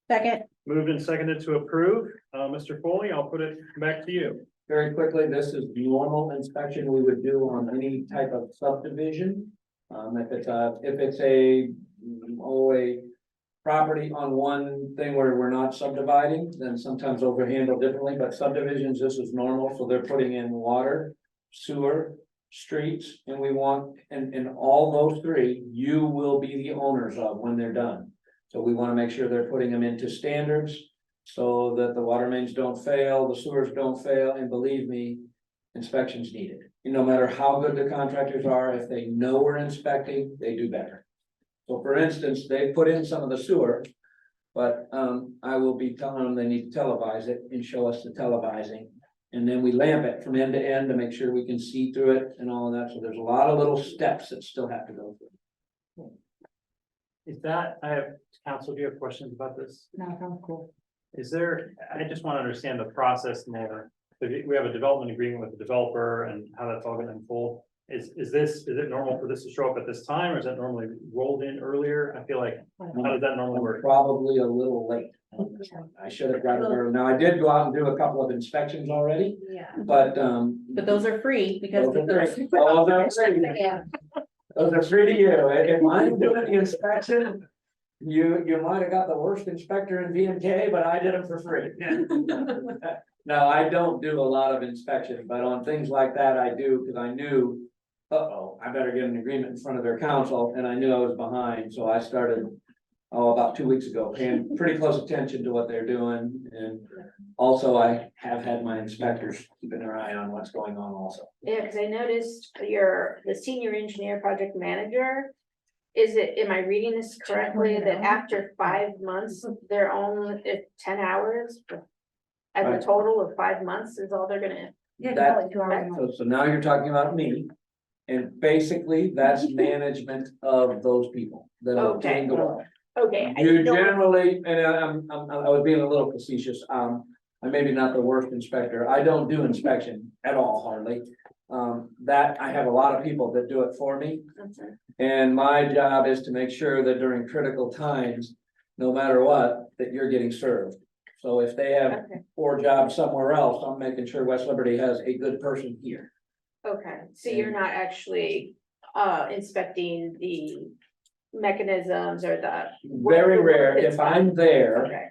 Second. Moved and seconded to approve. Mr. Foley, I'll put it back to you. Very quickly, this is the normal inspection we would do on any type of subdivision. If it's a property on one thing where we're not subdividing, then sometimes those are handled differently, but subdivisions, this is normal, so they're putting in water, sewer, streets, and we want, and all those three, you will be the owners of when they're done. So we want to make sure they're putting them into standards so that the water mains don't fail, the sewers don't fail, and believe me, inspections needed. And no matter how good the contractors are, if they know we're inspecting, they do better. So for instance, they put in some of the sewer, but I will be telling them they need to televise it and show us the televising. And then we lamp it from end to end to make sure we can see through it and all of that. So there's a lot of little steps that still have to go through. Is that, council, do you have questions about this? No, sounds cool. Is there, I just want to understand the process more. So we have a development agreement with the developer and how that's all going to unfold. Is it normal for this to show up at this time, or is that normally rolled in earlier? I feel like, how does that normally work? Probably a little late. I should have got it early. Now, I did go out and do a couple of inspections already, Yeah. but But those are free because. those are free. Those are free to you. If I'm doing the inspection, you might have got the worst inspector in V&K, but I did them for free. No, I don't do a lot of inspection, but on things like that, I do, because I knew, I better get an agreement in front of their council, and I knew I was behind, so I started about 2 weeks ago, paying pretty close attention to what they're doing, and also I have had my inspectors keeping their eye on what's going on also. Yeah, because I noticed the senior engineer project manager. Am I reading this correctly, that after 5 months, they're only 10 hours? At the Right. total of 5 months is all they're gonna, Yeah, That- like 2 hours. a month. So now you're talking about me, and basically, that's management of those people that are doing the work. okay. I You didn't know- generally, and I was being a little facetious, I'm maybe not the worst inspector, I don't do inspection at all hardly. That, I have a lot of people that do it for me, and my job is to make sure that during critical times, no matter what, that you're getting served. So if they have Okay, poor jobs somewhere else, I'm making sure West Liberty has a good person here. okay, so you're not actually inspecting the mechanisms or the. Very rare, if I'm there, Okay,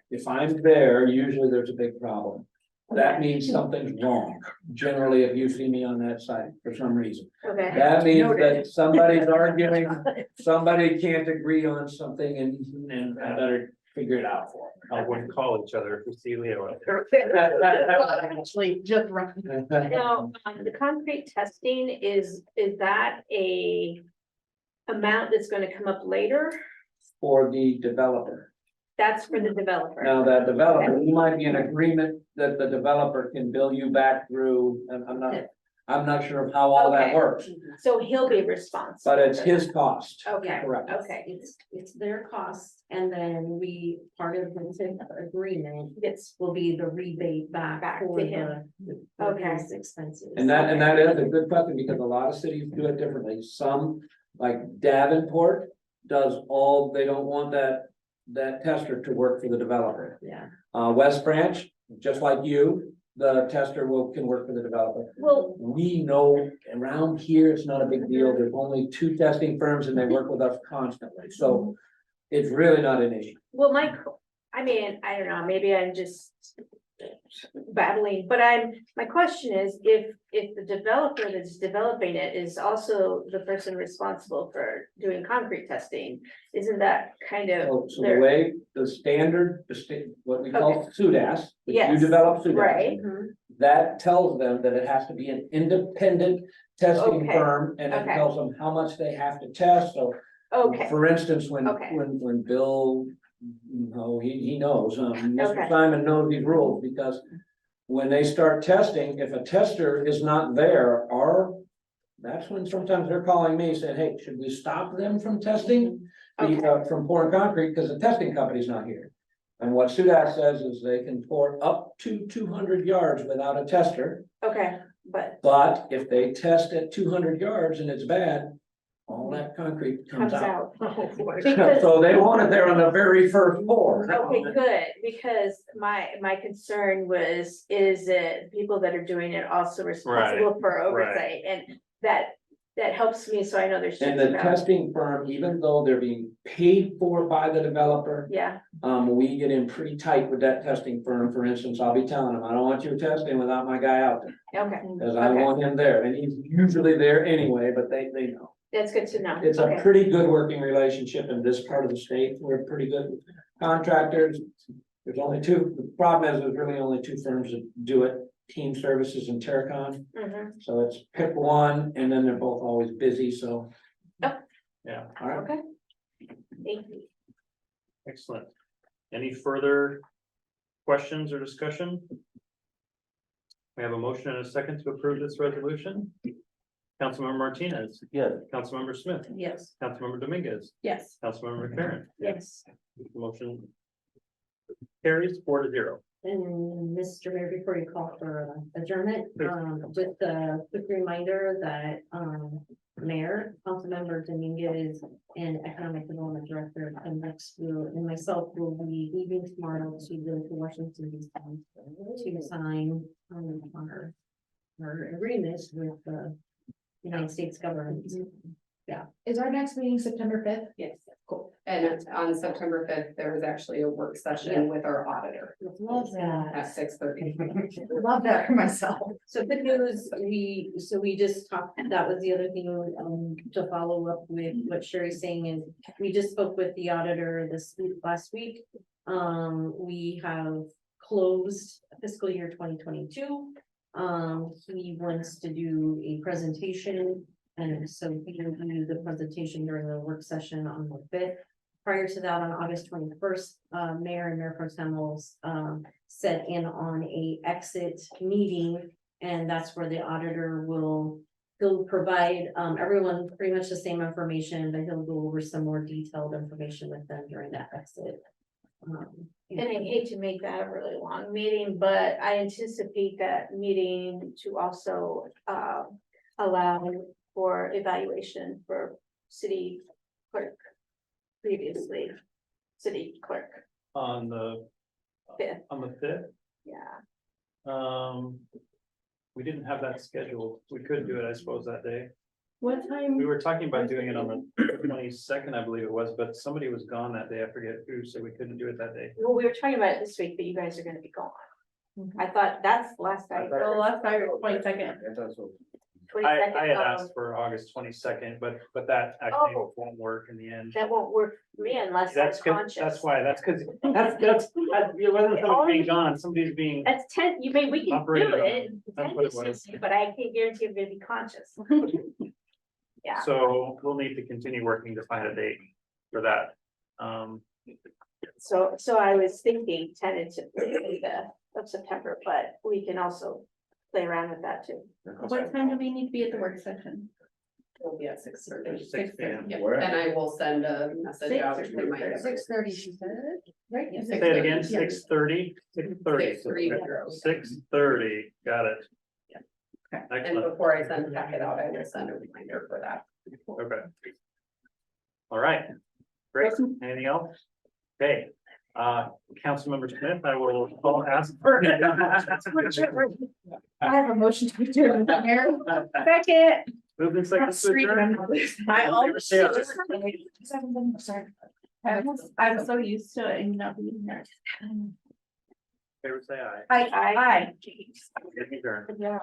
usually there's a big problem. That means something's wrong, generally, if you see me on that site for some reason. okay, That means Noted. that somebody's arguing, somebody can't agree on something, and I better figure it out for I wouldn't call each other if we see Leo out there. them. Actually, just run. Now, the concrete testing, is that a amount that's gonna come up later? For the developer. That's for the developer. Now, that developer, you might be in agreement that the developer can bill you back through, and I'm not sure of how all that Okay. works, So he'll be responsible. but it's for his cost. that. Okay, Correct. okay, It's their cost, and then part of the agreement it's, will be the rebate back Back for to him. for Okay. his expenses. And that is a good question, because a lot of cities do it differently. Some, like Davenport, they don't want that tester to work for the developer. Yeah, West Branch, just like you, the tester can work for the developer. well, We know around here, it's not a big deal. There's only 2 testing firms and they work with us constantly. So it's really not an issue. well, I mean, I don't know, maybe I'm just battling, but my question is, if the developer that's developing it is also the person responsible for doing concrete testing, isn't that kind of So the their, way the standard, what we call SUDAS, if you Yes, develop SUDAS. right? That tells them that it has to be an independent testing Okay, firm, and it okay. tells them how much they have to test, so. Okay, For instance, when Okay. Bill, he knows, Mr. Okay. Simon knows these rules, because when they start testing, if a tester is not there, that's when sometimes they're calling me saying, hey, should we stop them from testing? Okay. From pouring concrete, because the testing company's not here. And what SUDAS says is they can pour up to 200 yards without a tester. okay, But if they test at 200 yards and it's bad, all that concrete comes comes out. out. Because, So they want it there on the very first pour. okay, good, because my concern was, is it people that are doing it also responsible for oversight? And that helps me, so I know there's. And checks the about- testing firm, even though they're being paid for by the developer, Yeah, we get in pretty tight with that testing firm. For instance, I'll be telling them, I don't want you testing without my guy out there, okay, because I Okay. want him there, and he's usually there anyway, but they know. that's good to know. It's a Okay. pretty good working relationship in this part of the state. We're pretty good with contractors. There's only 2. The problem is there's really only 2 firms that do it, Team Services and Terracon. Mhm. So it's pick one, and then they're both always busy, so. Yeah, All right. Okay. Thank you. excellent. Any further questions or discussion? We have a motion and a second to approve this resolution. Councilmember Martinez. Yes. Councilmember Smith. yes, Councilmember Dominguez. Yes. Councilmember McFerren. yes. Motion carries 4-0. And Mr. Mayor, before you call for adjournment, just a quick reminder that, Mayor, Councilmember Dominguez and Economic Development Director and myself will be leaving tomorrow to go to Washington D.C. to sign, our agreement with the United States government. Is our next meeting September 5th? Yes. Cool. And on September 5th, there was actually a work session with our auditor Love that. at 6:30. Love that for myself. So good news, we just talked, that was the other thing, to follow up with what Shari's saying is, we just spoke with the auditor last week. We have closed fiscal year 2022. He wants to do a presentation, and so we will do the presentation during the work session on the 5th. Prior to that, on August 21st, Mayor and Mayor Pro Tem will set in on a exit meeting. And that's where the auditor he'll provide everyone pretty much the same information, but he'll go over some more detailed information with them during that exit. And I hate to make that a really long meeting, but I anticipate that meeting to also allow for evaluation for city clerk. Previously, city clerk, On the 5th, on the 5th. yeah. We didn't have that scheduled. We could do it, I suppose, that day. What time? We were talking about doing it on the 22nd, I believe it was, but somebody was gone that day. I forget who, so we couldn't do it that day. Well, we were talking about it this week, but you guys are gonna be gone. I thought that's last I Well, heard. last Friday, 22nd. That's also. I had 22nd, asked for August 22nd, but that actually Oh. won't work in the end. that won't work for me unless I'm That's good, conscious. that's why, that's because, it wasn't somebody being gone, somebody's being, That's 10, you mean, we can do Operated on. it, That's what it was. but I can't guarantee I'm gonna be conscious. Yeah, so we'll need to continue working to find a date for that. so I was thinking tentatively of September, but we can also play around with that too. What time do we need to be at the work session? We'll be at 6:30. 6 p.m. Yeah, Where? and I will send a message out to my. 6:30, she said, right? Yeah, Say it again, 6:30, yeah. 6:30, 6:30. 6:30. 6:30, got it. Yeah. And Excellent, before I send the packet out, I will send a reminder for that. okay. All right, great, anything else? Okay, Councilmember Smith, I will ask for. I have a motion to adjourn, Mayor. Second. Moved in second to adjourn. I All in favor, say aye. Sorry. I'm so used to it and not being here. Favor say aye. I, Adjourn. yeah.